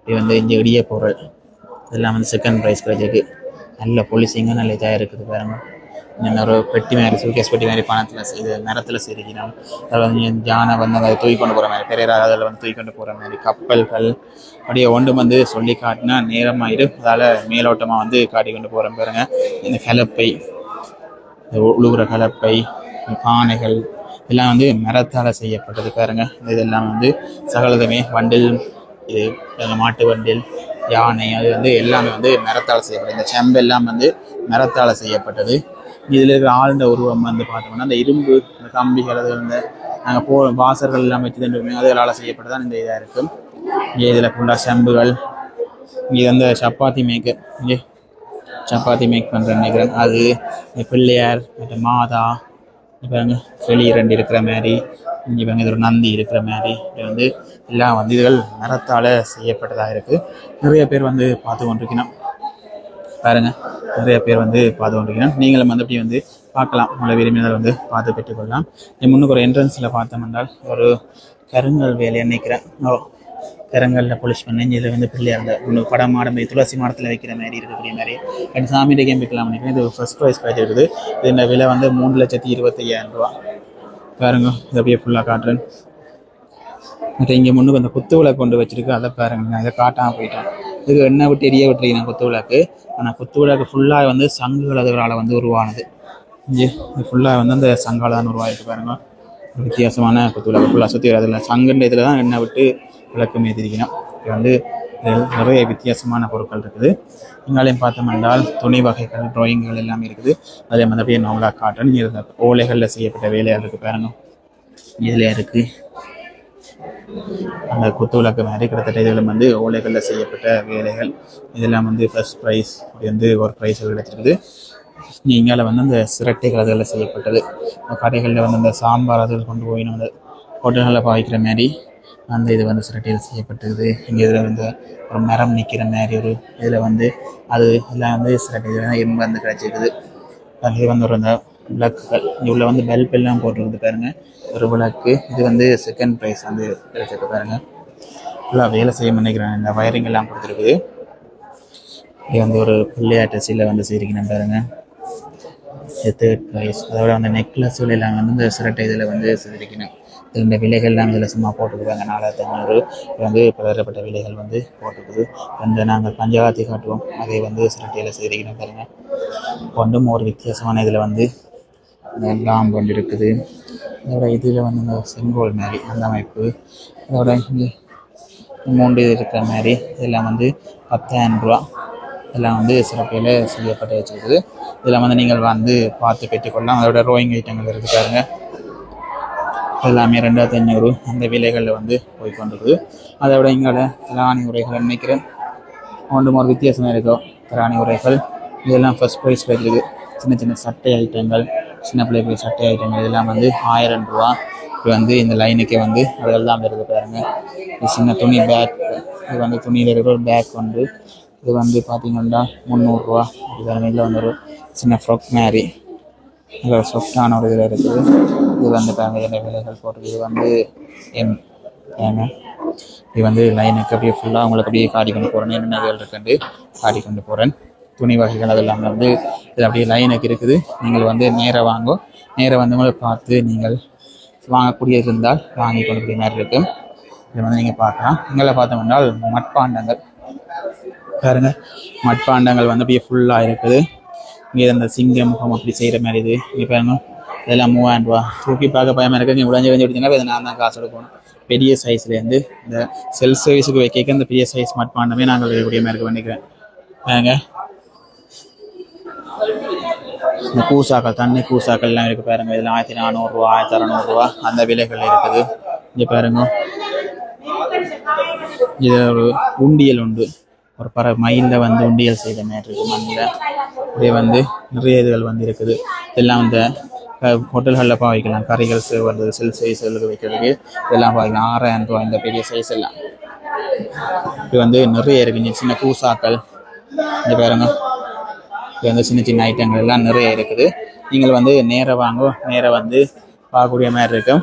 இது வந்து இங்கே இடிய பொருள் இதெல்லாம் வந்து செகண்ட் ப்ரைஸ் கிடைச்சிருக்கு. நல்ல பொலிசிங்க நல்ல இதாக இருக்குது பாருங்க. ஒரு பெட்டி மாதிரி சூக்கேஸ் பெட்டி மாதிரி பணத்தில் இது மரத்தில் செய்திருக்கணும். அதில் வந்து ஜானை வந்து அதை தூக்கி கொண்டு போகிற மாதிரி பெரிய அதில் வந்து தூக்கி கொண்டு போகிற மாதிரி கப்பல்கள் அப்படியே ஒன்று வந்து சொல்லி காட்டினா நேரமாயிடும். அதால் மேலோட்டமாக வந்து காட்டி கொண்டு போகிறேன் பாருங்க. இந்த கலப்பை உழுவுற கலப்பை பானைகள் இதெல்லாம் வந்து மரத்தால் செய்யப்பட்டது பாருங்க. இதெல்லாம் வந்து சகலதுமே வண்டில் இது மாட்டு வண்டில் யானை அது வந்து எல்லாமே வந்து மரத்தால் செய்யப்பட்டது. இந்த செம்பெல்லாம் வந்து மரத்தால் செய்யப்பட்டது. இதில் இருக்கிற ஆழ்ந்த உருவம் வந்து பார்த்தோம்னா அந்த இரும்பு இந்த கம்பிகள் அது வந்து நாங்கள் வாசர்கள் எல்லாம் வச்சு தண்டுமே அதுகளால் செய்யப்பட்டதான் இந்த இதாக இருக்கும். இங்கே இதில் ஃபுல்லாக செம்புகள். இது வந்து சப்பாத்தி மேக்கர் இங்கே சப்பாத்தி மேக் பண்ணுற நினைக்கிறேன். அது பிள்ளையார் மற்ற மாதா இப்போ வெளி 2 இருக்கிற மாதிரி இங்கே இது ஒரு நந்தி இருக்கிற மாதிரி இது வந்து எல்லாம் வந்து இதுகள் மரத்தால் செய்யப்பட்டதாக இருக்குது. நிறைய பேர் வந்து பார்த்து கொண்டிருக்கணும் பாருங்க. நிறைய பேர் வந்து பார்த்து கொண்டிருக்கணும். நீங்களும் வந்து அப்படி வந்து பார்க்கலாம். உங்களை விரும்பினதை வந்து பார்த்து பெற்றுக்கொள்ளலாம். முன்னுக்கு ஒரு என்ட்ரன்ஸில் பார்த்தோம் என்றால் ஒரு கருங்கல் வேலையை நினைக்கிறேன். கருங்கல்ல பொலிஷ் பண்ணி இதில் வந்து பிள்ளையார் ஒன்று படம் மாடமே துளசி மாடத்தில் வைக்கிற மாதிரி இருக்கக்கூடிய மாதிரி ரெண்டு சாமியிட கேம் வைக்கலாம் நினைக்கிறேன். இது ஃபர்ஸ்ட் ப்ரைஸ் கிடைச்சிருக்குது. இதோட விலை வந்து 3,25,000 ரூபா பாருங்க. இதை அப்படியே ஃபுல்லாக காட்டுறேன். மற்ற இங்கே முன்னுக்கு அந்த குத்து விளக்கு கொண்டு வச்சிருக்கு. அதை பாருங்க. நான் இதை காட்டாமல் போயிட்டேன். இதுக்கு எண்ணெய் விட்டு எரிய விட்டுருக்கேன் குத்து விளக்கு. ஆனால் குத்து விளக்கு ஃபுல்லாக வந்து சங்குகள் அதுகளால் வந்து உருவானது. இங்கே இது ஃபுல்லாக வந்து அந்த சங்கால் தான் உருவாயிருக்கு பாருங்க. வித்தியாசமான குத்து விளக்கு ஃபுல்லாக சுற்றி அதில் சங்குன்ற இதில் தான் எண்ணெய் விட்டு விளக்கு மேதிரிக்கணும். இது வந்து நிறைய வித்தியாசமான பொருட்கள் இருக்குது. இங்காலையும் பார்த்தோம் என்றால் துணி வகைகள் ட்ராயிங்கள் எல்லாமே இருக்குது. அதே மாதிரி அப்படியே நார்மலாக காட்டுறேன். இது ஓலைகளில் செய்யப்பட்ட வேலையாக இருக்குது பாருங்க. இதில் இருக்குது அந்த குத்து விளக்கு மாதிரி கிட்டத்தட்ட இதில் வந்து ஓலைகளில் செய்யப்பட்ட வேலைகள் இதெல்லாம் வந்து ஃபர்ஸ்ட் ப்ரைஸ் அப்படி வந்து ஒரு ப்ரைஸ் கிடைச்சிருக்குது. இங்கால வந்து அந்த சிரட்டைகள் அதில் செய்யப்பட்டது. கடைகளில் வந்து அந்த சாம்பார் அதில் கொண்டு போய் நம்ம ஹோட்டல்களில் பாய்க்கிற மாதிரி அந்த இது வந்து சிரட்டையில் செய்யப்பட்டது. இங்கே இதில் வந்து ஒரு மரம் நிற்கிற மாதிரி ஒரு இதில் வந்து அது எல்லாம் வந்து சிரட்டை எறும்பு வந்து கிடச்சிருக்குது. அது வந்து ஒரு அந்த விளக்குகள் இவ்வளோ வந்து பல்ப் எல்லாம் போட்டுருக்குது பாருங்க. ஒரு விளக்கு இது வந்து செகண்ட் ப்ரைஸ் வந்து கிடைச்சிருக்கு பாருங்க. ஃபுல்லாக வேலை செய்ய நினைக்கிறேன். இந்த வயரிங் எல்லாம் கொடுத்துருக்குது. இது வந்து ஒரு பிள்ளையாட்ட சீலை வந்து செய்திருக்கணும் பாருங்க. இது தேர்ட் ப்ரைஸ். அதோட வந்து நெக்லஸ் எல்லாம் வந்து இந்த சிரட்டை இதில் வந்து செய்திருக்கணும். இந்த விலைகள்லாம் இதில் சும்மா போட்டுருக்குறாங்க. 4,500 வந்து பலதரப்பட்ட விலைகள் வந்து போட்டுருக்குது. இந்த நாங்கள் பஞ்சகாத்தி காட்டுவோம் அதை வந்து சிரட்டையில் செய்திருக்கணும் பாருங்க. ஒன்றும் ஒரு வித்தியாசமான இதில் வந்து லாம்பு வந்து இருக்குது. அதோட இதில் வந்து இந்த செங்கோல் மாதிரி அந்த அமைப்பு அதோட இங்கே 3 இருக்கிற மாதிரி இதெல்லாம் வந்து 10,000 ரூபா இதெல்லாம் வந்து சிறப்பில் செய்யப்பட்டு வச்சுருக்குது. இதெல்லாம் வந்து நீங்கள் வந்து பார்த்து பெற்றுக்கொள்ளலாம். அதோட ரோயிங் ஐட்டங்கள் இருக்குது பாருங்க. எல்லாமே 2,500 அந்த விலைகளில் வந்து போய்கொண்டிருக்குது. அதை விட இங்கே திராணி உரைகள் நினைக்கிறேன் ஒன்றும் ஒரு வித்தியாசமாக இருக்கும். திராணி உரைகள் இதெல்லாம் ஃபர்ஸ்ட் ப்ரைஸ் கிடைச்சிருக்கு. சின்ன சின்ன சட்டை ஐட்டங்கள் சின்ன பிள்ளைகள் சட்டை ஐட்டங்கள் இதெல்லாம் வந்து 1000 ரூபா. இப்போ வந்து இந்த லைனுக்கே வந்து அதெல்லாம் இருக்குது பாருங்க. இது சின்ன துணி பேக் இது வந்து துணியில் இருக்கிற ஒரு பேக் வந்து இது வந்து பார்த்திங்கன்னா 300 ரூபா. இதில் வந்து ஒரு சின்ன ஃப்ராக் மாதிரி இதில் சொஃப்டான ஒரு இதில் இருக்குது. இது வந்து என்ன விலைகள் போட்டுருக்கு. இது வந்து ஏங்க இது வந்து லைனுக்கு அப்படியே ஃபுல்லாக உங்களுக்கு அப்படியே காட்டி கொண்டு போகிறேன். என்னென்ன வேலை இருக்குன்னு காட்டி கொண்டு போகிறேன். துணி வகைகள் அதெல்லாம் வந்து இது அப்படியே லைனுக்கு இருக்குது. நீங்கள் வந்து நேராக வாங்கும் நேராக வந்து உங்களை பார்த்து நீங்கள் வாங்கக்கூடிய இருந்தால் வாங்கி கொடுக்குற மாதிரி இருக்கும். இதை வந்து நீங்கள் பார்க்கலாம். இங்கே பார்த்தோம்னால் மட்பாண்டங்கள் பாருங்க. மட்பாண்டங்கள் வந்து அப்படியே ஃபுல்லாக இருக்குது. இங்கே அந்த சிங்கம் முகம் அப்படி செய்கிற மாதிரி இது இங்கே பாருங்க. இதெல்லாம் 3000 ரூபா. தூக்கி பார்க்க பயமாக இருக்குது. நீங்கள் உடஞ்சி விட்டீங்கன்னா இதை நான் தான் காசு எடுக்கணும். பெரிய சைஸ்லேருந்து இந்த செல் சர்வீஸுக்கு வைக்க இந்த பெரிய சைஸ் மட்பாண்டமே நாங்கள் இருக்கக்கூடிய மாதிரி இருக்க பண்ணிக்கிறேன் பாருங்க. இந்த கூசாக்கள் தண்ணி கூசாக்கள்லாம் இருக்குது பாருங்க. இதில் 1,400 ரூபா 1,600 ரூபா அந்த விலைகள் இருக்குது. இங்கே பாருங்க. இது ஒரு உண்டியல் உண்டு. ஒரு மயிலில் வந்து உண்டியல் செய்த மாதிரி இருக்குது. மண்ணில் அப்படியே வந்து நிறைய இதுகள் வந்து இருக்குது. இதெல்லாம் இந்த ஹோட்டல்களில் பாவிக்கலாம். கறிகள் வந்து சில் சைஸ்களுக்கு வைக்கிறதுக்கு இதெல்லாம் பாவிக்கலாம். 6000 ரூபா இந்த பெரிய சைஸ் எல்லாம். இது வந்து நிறைய இருக்குங்க. சின்ன பூசாக்கள் இங்கே பாருங்க. இது வந்து சின்ன சின்ன ஐட்டங்கள் எல்லாம் நிறைய இருக்குது. நீங்கள் வந்து நேராக வாங்க, நேராக வந்து பார்க்கக்கூடிய மாதிரி இருக்கும்.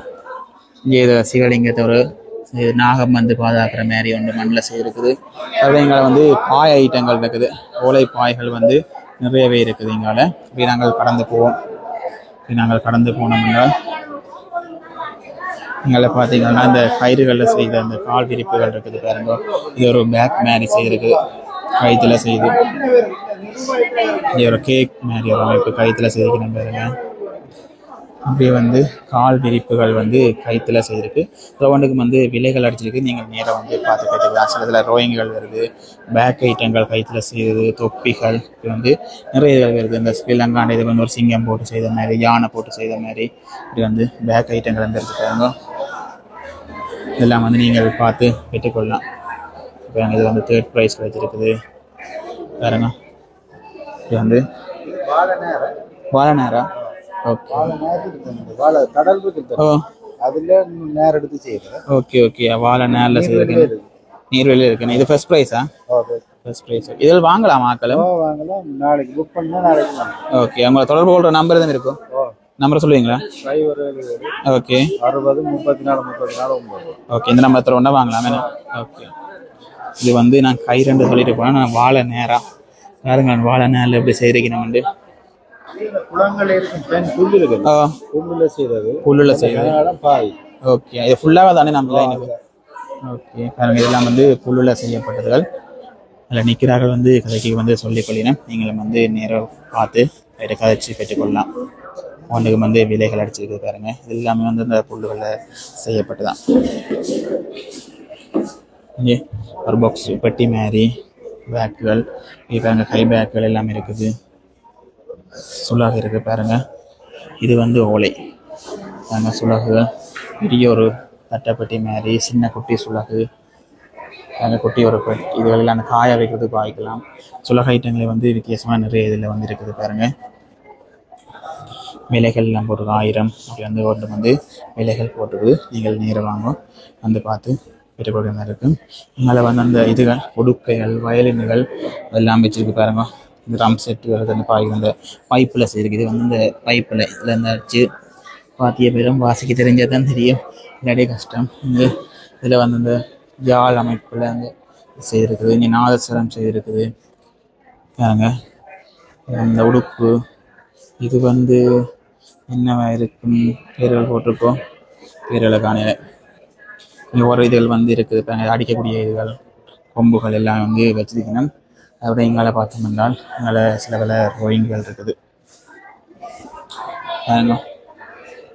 இங்கே இது சிவலிங்கத்தை ஒரு நாகம் வந்து பாதுகாக்கிற மாதிரி ஒன்று மண்ணில் செய்திருக்குது. அதுவே எங்களை வந்து பாய் ஐட்டங்கள் இருக்குது. ஓலை பாய்கள் வந்து நிறையவே இருக்குது. எங்களால் இப்படி நாங்கள் கடந்து போவோம். இப்படி நாங்கள் கடந்து போனோம் என்றால் எங்களை பார்த்தீங்கன்னா இந்த கயிறுகளில் செய்த அந்த கால் விரிப்புகள் இருக்குது பாருங்க. இது ஒரு பேக் மாதிரி செய்திருக்கு, கயிற்றுல செய்து. இது ஒரு கேக் மாதிரி ஒரு அமைப்பு கயிற்றுல செய்திருக்கணும் பாருங்க. அப்படியே வந்து கால் விரிப்புகள் வந்து கயிற்றுல செய்திருக்கு. ரவுண்டுக்கு வந்து விலைகள் அடிச்சிருக்கு. நீங்கள் நேராக வந்து பார்த்து கேட்டுக்கலாம். சில இதில் ரோயிங்கள் வருது, பேக் ஐட்டங்கள் கயிற்றுல செய்யுது, தொப்பிகள் இது வந்து நிறைய இது வருது. இந்த ஸ்ரீலங்காண்ட இது வந்து ஒரு சிங்கம் போட்டு செய்த மாதிரி, யானை போட்டு செய்த மாதிரி இப்படி வந்து பேக் ஐட்டங்கள் வந்து இருக்காங்க. இதெல்லாம் வந்து நீங்கள் பார்த்து பெற்றுக்கொள்ளலாம். இப்போ இது வந்து 3rd ப்ரைஸ் வச்சுருக்குது பாருங்க. இது வந்து வாழை நேரம். Okay, okay okay. வாழை நேரில் செய்யுது, நீர்வெளியில் இருக்கு. இது ஃபர்ஸ்ட் ப்ரைஸா? First prize. இதில் வாங்கலாம் ஆக்களும்? நாளைக்கு புக் பண்ணா நாளைக்கு. ஓகே, உங்களை தொடர்பு கொள்கிற நம்பர் தான் இருக்கும். நம்பர் சொல்லுவீங்களா? ஓகே, 60 34 34. ஓகே, இந்த நம்பர் ஒன்றா வாங்கலாம். ஓகே, இது வந்து நான் கை 2 சொல்லிட்டு போனேன். நான் வாழை நேரம் பாருங்க. நான் வாழை நேரில் எப்படி செய்கிறீங்க வந்து குளங்கள் இருக்கும், புல்லு இருக்கு, புல்லுல செய்யறது, புல்லுல செய்யறது பாய். ஓகே, இது ஃபுல்லாக தானே நம்ம எனக்கு. ஓகே பாருங்க, இதெல்லாம் வந்து புல்லுல செய்யப்பட்டதுகள். அதில் நிற்கிறார்கள் வந்து கதைக்கு வந்து சொல்லிக் கொள்ளினேன். நீங்களும் வந்து நேராக பார்த்து வேறு கதைச்சி பெற்றுக்கொள்ளலாம். ஒன்றுக்கு வந்து விலைகள் அடிச்சிருக்கு பாருங்க. இது எல்லாமே வந்து இந்த புல்லுகளில் செய்யப்பட்டுதான். இங்கே ஒரு பாக்ஸ் பெட்டி மாதிரி பேக்குகள் பாருங்க, கை பேக்குகள் எல்லாமே இருக்குது. சுலாக இருக்குது பாருங்க. இது வந்து ஓலை பாருங்க. சுலாகுகள் பெரிய ஒரு தட்டைப்பட்டி மாதிரி, சின்ன குட்டி சுலகு அந்த குட்டி ஒரு பெட்டி. இதுகளெல்லாம் அந்த காய வைக்கிறதுக்கு வாய்க்கலாம். சுலக ஐட்டங்களை வந்து வித்தியாசமாக நிறைய இதில் வந்து இருக்குது பாருங்க. விலைகள் எல்லாம் போட்டுருக்கு. 1000 அப்படி வந்து ஒன்று வந்து விலைகள் போட்டுருக்குது. நீங்கள் நேரம் வாங்க வந்து பார்த்து பெற்றுக்கொள்கிற மாதிரி இருக்கும். எங்களை வந்து அந்த இதுகள் உடுக்கைகள், வயலின்கள் அதெல்லாம் வச்சுருக்கு பாருங்க. இந்த ரம் செட்டு அந்த பாய் அந்த பைப்பில் செய்திருக்கு. இது வந்து இந்த பைப்பில் இதில் இந்த அடிச்சு பாத்திய பேரும் வாசிக்க தெரிஞ்சால் தான் தெரியும், இல்லாடியே கஷ்டம். இங்கே இதில் வந்து இந்த ஜால் அமைப்பில் வந்து செய்திருக்குது. இங்கே நாதஸ்வரம் செய்திருக்குது பாருங்க. அந்த உடுப்பு இது வந்து என்னவா இருக்கும், பேர்கள் போட்டிருக்கோம், பேர்களை காணல. இங்கே ஒரு இதுகள் வந்து இருக்குது பாருங்க, அடிக்கக்கூடிய இதுகள், கொம்புகள் எல்லாம் வந்து வச்சிருக்கணும். அதோட எங்களை பார்த்தோம் என்றால் எங்களை சில பல ட்ராயிங்கள் இருக்குது பாருங்க.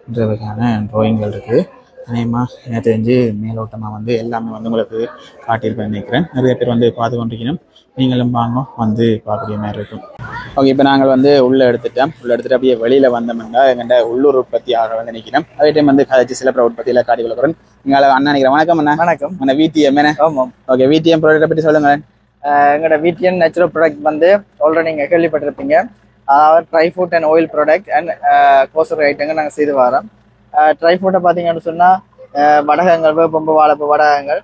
இந்த வகையான ட்ராயிங்கள் இருக்குது. அநேகமாக எனக்கு தெரிஞ்சு மேலோட்டமாக வந்து எல்லாமே வந்து உங்களுக்கு காட்டியிருப்பேன் நினைக்கிறேன். நிறைய பேர் வந்து பார்த்து கொண்டிருக்கணும். நீங்களும் வாங்க வந்து பார்க்கக்கூடிய மாதிரி இருக்கும். ஓகே, இப்போ நாங்கள் வந்து உள்ளே எடுத்துட்டோம். எடுத்துட்டு அப்படியே வெளியில் வந்தோம்னா எங்கள்கிட்ட உள்ளூர் உற்பத்தியாக வந்து நிற்கிறோம். அதே டைம் வந்து கதைச்சி சில உற்பத்தியில் காட்டி கொள்ளப்படுறேன். நீங்கள அண்ணா நினைக்கிறேன். வணக்கம் அண்ணா. வணக்கம். அண்ணா விடிஎம் என்ன? ஆமாம். ஓகே, விடிஎம் ப்ராடக்ட்டை பற்றி சொல்லுங்கள். எங்களோட விடிஎம் நேச்சுரல் ப்ராடக்ட் வந்து ஆல்ரெடி நீங்கள் கேள்விப்பட்டிருப்பீங்க. அதாவது dry fruit and oil product and grocery ஐட்டங்கள் நாங்கள் செய்து வரோம். ட்ரை ஃப்ரூட்டை பார்த்தீங்கன்னு சொன்னால் வடகங்கள், வேப்பம்பு, வாழைப்பு வடகங்கள்,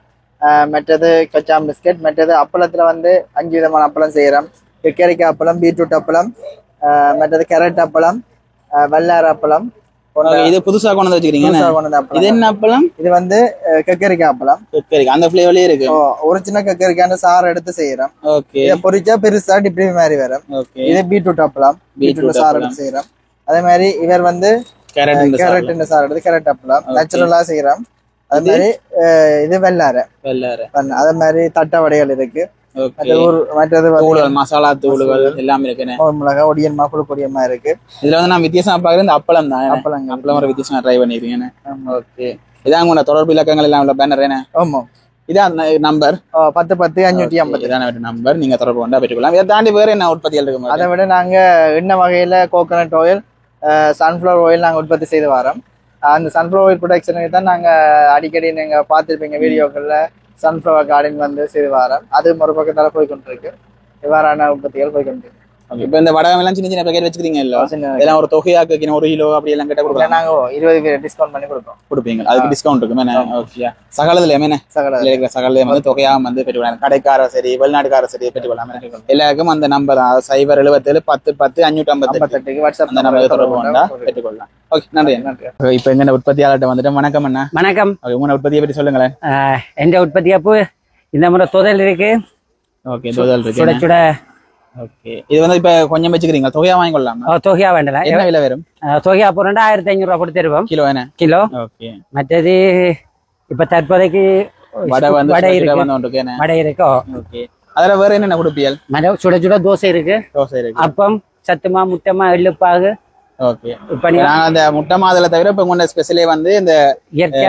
மற்றது கச்சா பிஸ்கெட், மற்றது அப்பளத்தில் வந்து 5 விதமான அப்பளம் செய்கிறோம். கெக்கரிக்காய் அப்பளம், பீட்ரூட் அப்பளம், மற்றது கேரட் அப்பளம், வெள்ளார அப்பளம். இது புதுசா கொண்டு வச்சுக்கிறீங்க. இது என்ன அப்பளம்? இது வந்து கெக்கரிக்காய் அப்பளம். கெக்கரிக்காய் அந்த ஃப்ளேவர்லயே இருக்கு. ஒரிஜினல் கெக்கரிக்காய் சாறு எடுத்து செய்யறோம். ஓகே. இத பொரிச்சா பெருசா டிப்ரி மாதிரி வரும். ஓகே. இது பீட்ரூட் அப்பளம். பீட்ரூட் சாறு எடுத்து செய்யறோம். அதே மாதிரி இவர் வந்து கேரட் சாறு எடுத்து கேரட் அப்பளம் நேச்சுரலா செய்யறோம். அதே மாதிரி இது வெள்ளார. அதே மாதிரி தட்டை வடைகள் இருக்கு. மற்றது மசாலா தூள்கள் எல்லாமே இருக்கு. மிளகா ஒடியன்மா, புளிப்பொடியமா இருக்கு. இதுல வந்து நான் வித்தியாசமா பாக்குறது இந்த அப்பளம் தான். அப்பளம் ஒரு வித்தியாசமா ட்ரை பண்ணிருக்கீங்க. ஓகே, இதான் உங்களோட தொடர்பு இலக்கங்கள் எல்லாம் உள்ள பேனர் என்ன? ஆமா, இதான் நம்பர் 10 10 550 இதான நம்பர். நீங்க தொடர்பு கொண்டா பெற்றுக்கொள்ளலாம். இதை தாண்டி வேற என்ன உற்பத்திகள் இருக்கு? அதை விட நாங்க எண்ணெய் வகையில கோகோனட் ஆயில், சன்ஃபிளவர் ஆயில் நாங்க உற்பத்தி செய்து வரோம். அந்த சன்ஃபிளவர் ஆயில் ப்ரொடக்ஷனுக்கு தான் நாங்க அடிக்கடி நீங்க பார்த்திருப்பீங்க வீடியோக்கள்ல சன்ஃபிளவர் கார்டன் வந்து செய்து வரோம். அது மறுபக்கத்தால போய்கொண்டிருக்கு. இவ்வாறான உற்பத்திகள் போய்கொண்டிருக்கு. ஓகே இப்போ இந்த வடகம் எல்லாம் சின்ன சின்ன பேக்கெட் வச்சுக்கிறீங்க இல்ல இதெல்லாம் ஒரு தொகையாக்கு 1 கிலோ அப்படி எல்லாம் கேட்டா கொடுக்கலாம் நாங்க 20 டிஸ்கவுண்ட் பண்ணி கொடுப்போம் கொடுப்பீங்க அதுக்கு டிஸ்கவுண்ட் இருக்கு மேனே ஓகே சகலதுல மேனே சகலதுல வந்து தொகையா வந்து பெற்றுக்கலாம் கடைக்கார சரி வெளிநாட்டுக்கார சரி பெற்றுக்கலாம் எல்லாருக்கும் அந்த நம்பர் 077 10 10 558 வாட்ஸ்அப் அந்த நம்பரை தொடர்பு கொண்டா பெற்றுக்கொள்ளலாம் ஓகே நன்றி இப்போ எங்க உற்பத்தியாளர்கிட்ட வந்துட்டு வணக்கம் அண்ணா வணக்கம் உங்க உற்பத்தியை பற்றி சொல்லுங்களேன் எந்த உற்பத்தி அப்போ இந்த முறை தொதல் இருக்கு ஓகே தொதல் இருக்கு சுட சுட ஓகே இது வந்து இப்ப கொஞ்சம் வச்சுக்கிறீங்க தொகையா வாங்கி கொள்ளலாம் தொகையா வேண்டல என்ன விலை வரும் தொகையா அப்போ 2500 ரூபாய் கொடுத்து தருவோம் கிலோ என்ன கிலோ ஓகே மற்றது இப்ப தற்போதைக்கு வடை வந்து வடை இருக்கு வடை இருக்கு ஓகே அதுல வேற என்னென்ன கொடுப்பியல் மற்ற சுட சுட தோசை இருக்கு தோசை இருக்கு அப்பம் சத்துமா முட்டமா எள்ளுப்பாகு ஓகே இப்ப நீங்க அந்த முட்டை மாதல தவிர இப்ப உங்க ஸ்பெஷலே வந்து இந்த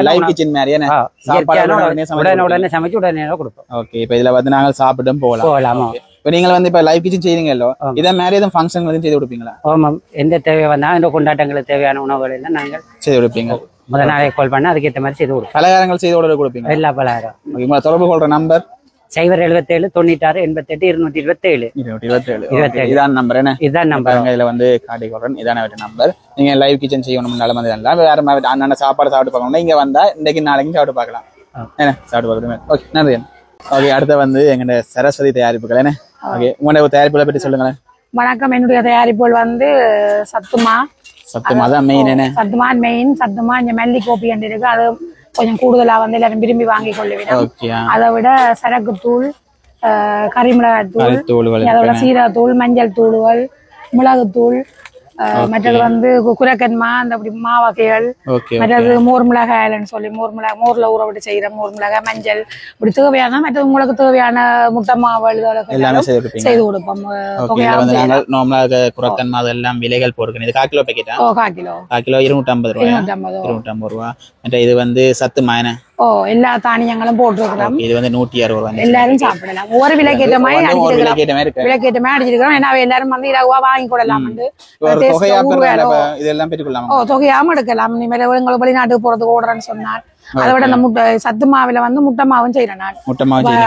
லைவ் கிச்சன் மாதிரி என்ன சாப்பாடு உடனே சமைச்சு உடனே கொடுப்போம் ஓகே இப்ப இதுல வந்து நாங்க சாப்பிட்டும் போகலாம் இப்ப நீங்க வந்து இப்ப லைவ் கிச்சன் செய்றீங்கல்ல இத மாதிரி எதுவும் ஃபங்க்ஷன் வந்து செய்து கொடுப்பீங்களா ஆமாம் எந்த தேவை வந்தா இந்த கொண்டாட்டங்களுக்கு தேவையான உணவுகள் எல்லாம் நாங்கள் செய்து கொடுப்பீங்க முதல் நாளே கால் பண்ணா அதுக்கேற்ற மாதிரி செய்து கொடுப்போம் பலகாரங்கள் செய்து கொடுப்பீங்க எல்லா பலகாரம் உங்களை தொடர்பு கொள்ற நம்பர் 077 96 88 227 இதான் நம்பர் என்ன இதுதான் நம்பர் இதுல வந்து காட்டி கொள்றேன் இதான நம்பர் நீங்க லைவ் கிச்சன் செய்யணும்னாலும் வந்து வேற மாதிரி அண்ணன் சாப்பாடு சாப்பிட்டு பார்க்கணும் இங்க வந்தா இன்னைக்கு நாளைக்கு சாப்பிட்டு பார்க்கலாம் என்ன சாப்பிட்டு பார்க்கணும் ஓகே நன்றி ஓகே அடுத்த வந்து எங்க சரஸ்வதி தயாரிப்புகள் என்ன ஓகே உங்களோட தயாரிப்புகளை பற்றி சொல்லுங்களேன் வணக்கம் என்னுடைய தயாரிப்புகள் வந்து சத்துமா தான் மெயின் என்ன சத்துமா இங்க மெல்லி கோப்பி என்று இருக்கு அது கொஞ்சம் கூடுதலா வந்து எல்லாரும் விரும்பி வாங்கி கொள்ளுவிடும் அதை விட சரக்கு தூள் கறிமிளகாய் தூள் அதோட சீரகத்தூள் மஞ்சள் தூள்கள் மிளகுத்தூள் மற்றது வந்து குரக்கன்மா அந்த அப்படி மாவகைகள் மற்றது மோர் மிளகாய்னு சொல்லி மோர்ல ஊற விட்டு செய்யற மோர் மிளகாய் மஞ்சள் இப்படி தேவையான மற்றது உங்களுக்கு தேவையான முட்டை மாவு செய்து கொடுப்போம் எல்லாம் விலைகள் போடுறது 1 கிலோ பேக்கெட் 1 கிலோ 250 ரூபாய் இது வந்து சத்து மாயன எல்லா தானியங்களும் போட்டுருக்கிறோம் இது வந்து 160 ரூபாய் எல்லாரும் சாப்பிடலாம் ஒவ்வொரு விலைக்கேற்ற மாதிரி விலைக்கேற்ற மாதிரி அடிச்சிருக்கிறோம் ஏன்னா எல்லாரும் வந்து இலகுவா வாங்கி கொள்ளலாம் தொகையாம எடுக்கலாம் இனிமேல் எங்களுக்கு வெளிநாட்டுக்கு போறதுக்கு ஓடுறேன்னு சொன்னார் அதை விட அந்த முட்டை சத்து மாவுல வந்து முட்டை மாவும் செய்யறேன் நான்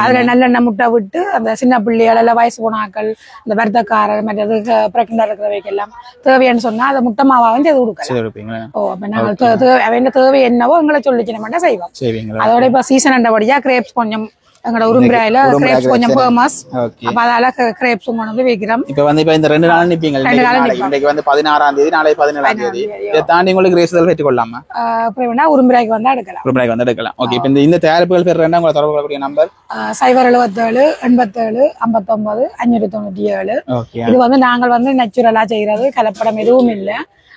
அதுல நல்லெண்ணெய் முட்டை விட்டு அந்த சின்ன பிள்ளைகள் எல்லாம் வயசு போனாக்கள் இந்த வருத்தக்காரர் மற்றது பிரெக்னென்ட் இருக்கிறவைக்கு எல்லாம் தேவைன்னு சொன்னா அதை முட்டை மாவாவும் செய்து கொடுக்கலாம் அப்ப நாங்கள் தேவை என்னவோ எங்களை சொல்லிச்சு மட்டும் செய்வோம் அதோட இப்ப சீசன் அண்டபடியா கிரேப்ஸ் கொஞ்சம் எங்களோட உரும்பிராயில கிரேப்ஸ் கொஞ்சம் ஃபேமஸ் அப்ப அதால கிரேப்ஸ் கொண்டு வந்து வைக்கிறோம் இப்ப வந்து இப்ப இந்த 2 நாள் நிப்பீங்க இன்னைக்கு வந்து 16ஆம் தேதி நாளை 17ஆம் தேதி இத தாண்டி உங்களுக்கு கிரேஸ்தல் வெட்டி கொள்ளலாமா அப்புறம்னா உரும்பிராய்க்கு வந்தா எடுக்கலாம் ஓகே இப்ப இந்த தயாரிப்புகள் பேர் என்ன உங்க தொடர்பு கொள்ளக்கூடிய நம்பர் 077 87 59 597 இது வந்து நாங்கள் வந்து நேச்சுரலா செய்யறது கலப்படம் எதுவும் இல்ல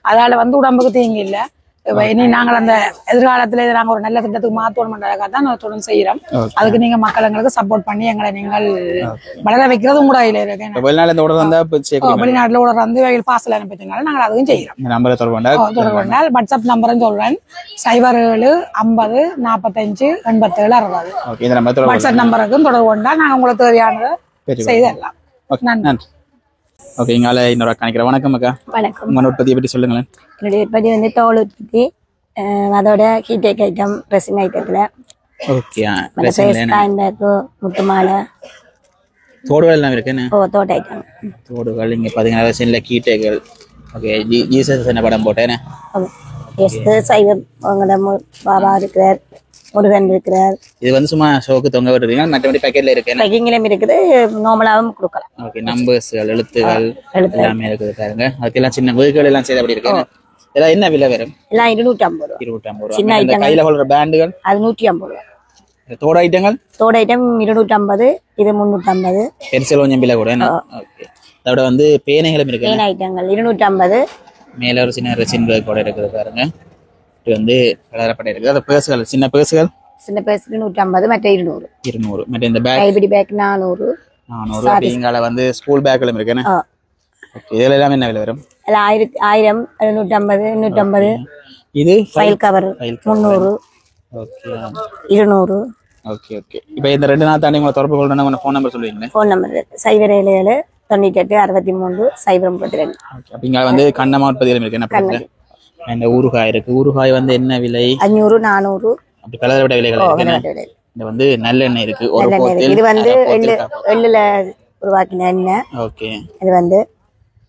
அதால வந்து உடம்புக்கு தீங்கு இல்ல இனி நாங்கள் அந்த எதிர்காலத்துல நாங்க ஒரு நல்ல திட்டத்துக்கு மாற்றணும்ன்றதுக்காக தான் நான் தொடர்ந்து செய்யறோம் அதுக்கு நீங்க மக்கள் எங்களுக்கு சப்போர்ட் பண்ணி எங்களை நீங்கள் வளர வைக்கிறது உங்க கையில இருக்கு வெளிநாட்டுல ஓட வந்து பார்சல் அனுப்பிச்சனால நாங்கள் அதுவும் செய்யறோம் தொடர்பு கொண்டால் வாட்ஸ்அப் நம்பரும் சொல்றேன் 07 50 45 87 60 வாட்ஸ்அப் நம்பருக்கும் தொடர்பு கொண்டால் நாங்க உங்களுக்கு தேவையானதை செய்தரலாம் நன்றி ஓகே இங்கால இன்னொரு அக்கா நினைக்கிறேன் வணக்கம் அக்கா வணக்கம் உங்களோட உற்பத்தியை பற்றி சொல்லுங்களேன் என்னுடைய உற்பத்தி வந்து தோல் உற்பத்தி அதோட ஹீட்டேக் ஐட்டம் ட்ரெஸ்ஸிங் ஐட்டத்துல முட்டு மாலை தோடுகள் எல்லாம் இருக்கு தோட்ட ஐட்டம் தோடுகள் இங்க பாத்தீங்கன்னா சின்ன கீட்டைகள் ஓகே ஜீசஸ் என்ன படம் போட்டேன் சைவம் பாபா இருக்கிறார் முருகன் இருக்கிறார் இது வந்து சும்மா ஷோக்கு தொங்க விட்டுறீங்க மற்றபடி பேக்கெட்ல இருக்கு பேக்கிங்லயும் இருக்குது நார்மலாவும் கொடுக்கலாம் ஓகே நம்பர்ஸ்கள் எழுத்துகள் எல்லாமே இருக்குது பாருங்க அதுக்கெல்லாம் சின்ன வீடுகள் எல்லாம் செய்து அப்படி இருக்கு இதெல்லாம் என்ன விலை வரும் எல்லாம் 250 ரூபாய் சின்ன ஐட்டம் கையில கொள்ற பேண்டுகள் அது 150 ரூபாய் தோடு ஐட்டங்கள் தோடு ஐட்டம் 250 இது 350 பெருசல் கொஞ்சம் விலை கூட ஓகே அதோட வந்து பேனைகளும் இருக்கு பேனை ஐட்டங்கள் 250 மேல ஒரு சின்ன ரெசின் பேக் கூட இருக்குது பாருங்க இது வந்து கலரப்பட்ட இருக்குது அது பேர்ஸ்கள் சின்ன பேர்ஸ் 150 மற்ற 200 மற்ற இந்த பேக் கைபிடி பேக் 400 அப்படிங்கால வந்து ஸ்கூல் பேக்களும் இருக்குன்னு ஓகே இதெல்லாம் எல்லாம் என்ன விலை வரும் 1000 150 இது file cover 300 okay 200 okay okay இப்போ இந்த 2 நாள் தாண்டி உங்களை தொடர்பு கொள்ளணும் உங்க ஃபோன் நம்பர் சொல்லுவீங்களா ஃபோன் நம்பர் 077 98 63 032 ஓகே அப்படிங்க வந்து கண்ணமா உற்பத்தியில இருக்கு என்ன பண்ணுங்க இந்த ஊறுகாய் இருக்கு ஊறுகாய் வந்து என்ன விலை 500 400 அப்படி கலர் விட விலைகள் இருக்கு இந்த வந்து நல்லெண்ணெய் இருக்கு ஒரு போத்தல் இது வந்து எள்ளுல உருவாக்கின எண்ணெய் ஓகே இது வந்து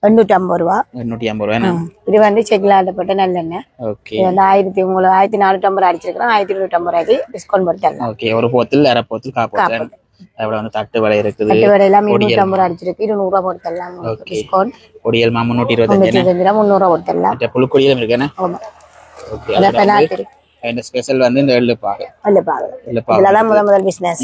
850 ரூபா. 850 ரூபா. இது வந்து செக்ல ஆட்டப்பட்ட நல்லெண்ணெய். ஓகே. இது வந்து 1450 அடிச்சிருக்கோம். 1250 ரூபாய்க்கு டிஸ்கவுண்ட் போட்டு தரலாம். ஓகே. ஒரு போத்தல் அரை போத்தல் காப்போத்தல். அதோட வந்து தட்டு வடை இருக்குது. தட்டு வடை எல்லாம் 250 ரூபா அடிச்சிருக்கு. 200 ரூபா போட்டு தரலாம் டிஸ்கவுண்ட். பொடியல் 325 ரூபா 300 ரூபா போட்டு தரலாம். புழுக்கொடியலும் இருக்குண்ணே. ஆமா. ஓகே. அதோட இந்த ஸ்பெஷல் வந்து இந்த எள்ளு பாகு. இதெல்லாம் முதல் பிசினஸ்.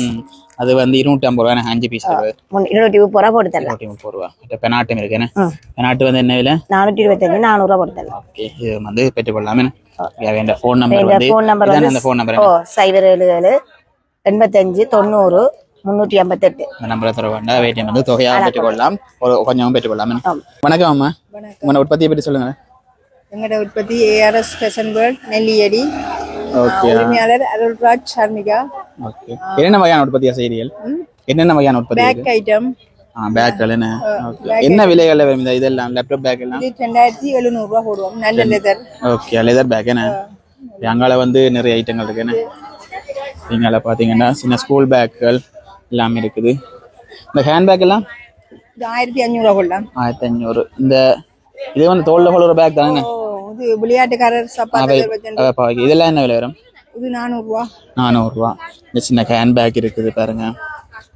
அது வந்து 250 ரூபா 5 பீஸ். 230 ரூபா போட்டு தரலாம். 230 ரூபா. பெனாட்டும் இருக்குண்ணே. பெனாட்டு வந்து என்ன விலை? 425 400 ரூபா போட்டு தரலாம். ஓகே. இது வந்து பெற்றுக்கொள்ளலாமே. வேண்ட ஃபோன் நம்பர் வந்து அந்த ஃபோன் நம்பர் 077 85 90 358. இந்த நம்பரை தர வேண்டாம். வேட்டியம் வந்து தொகையாக பெற்றுக்கொள்ளலாம். கொஞ்சமும் பெற்றுக்கொள்ளலாம். வணக்கம் அம்மா. உங்களோட உற்பத்தியை பற்றி சொல்லுங்க. எங்களோட உற்பத்தி ARS fashion world Nelliyadi. Okay. உரிமையாளர் அருள்ராஜ் ஷர்மிகா. ஓகே. என்னென்ன வகையான உற்பத்தியா செய்றீர்கள்? என்னென்ன வகையான உற்பத்தி? Back item. பேக்கள் என்ன? ஓகே. என்ன விலைகள்ல வரும் இதெல்லாம்? லேப்டாப் பேக் எல்லாம் 2700 ரூபாய் போடுவோம். நல்ல லெதர். ஓகே. லெதர் பேக் என்ன? அங்கால வந்து நிறைய ஐட்டங்கள் இருக்கு என்ன? நீங்கள பாத்தீங்கன்னா சின்ன ஸ்கூல் பேக்குகள் எல்லாமே இருக்குது. இந்த ஹேண்ட் பேக் எல்லாம் 1500 ரூபாய் போடலாம். 1500. இந்த இது வந்து தோல்ல போடுற பேக் தானே? இது விளையாட்டுக்காரர் சப்பாத்தி இதெல்லாம் என்ன விலை வரும்? இது 400 ரூபாய். 400 ரூபாய். இந்த சின்ன ஹேண்ட் பேக் இருக்குது பாருங்க.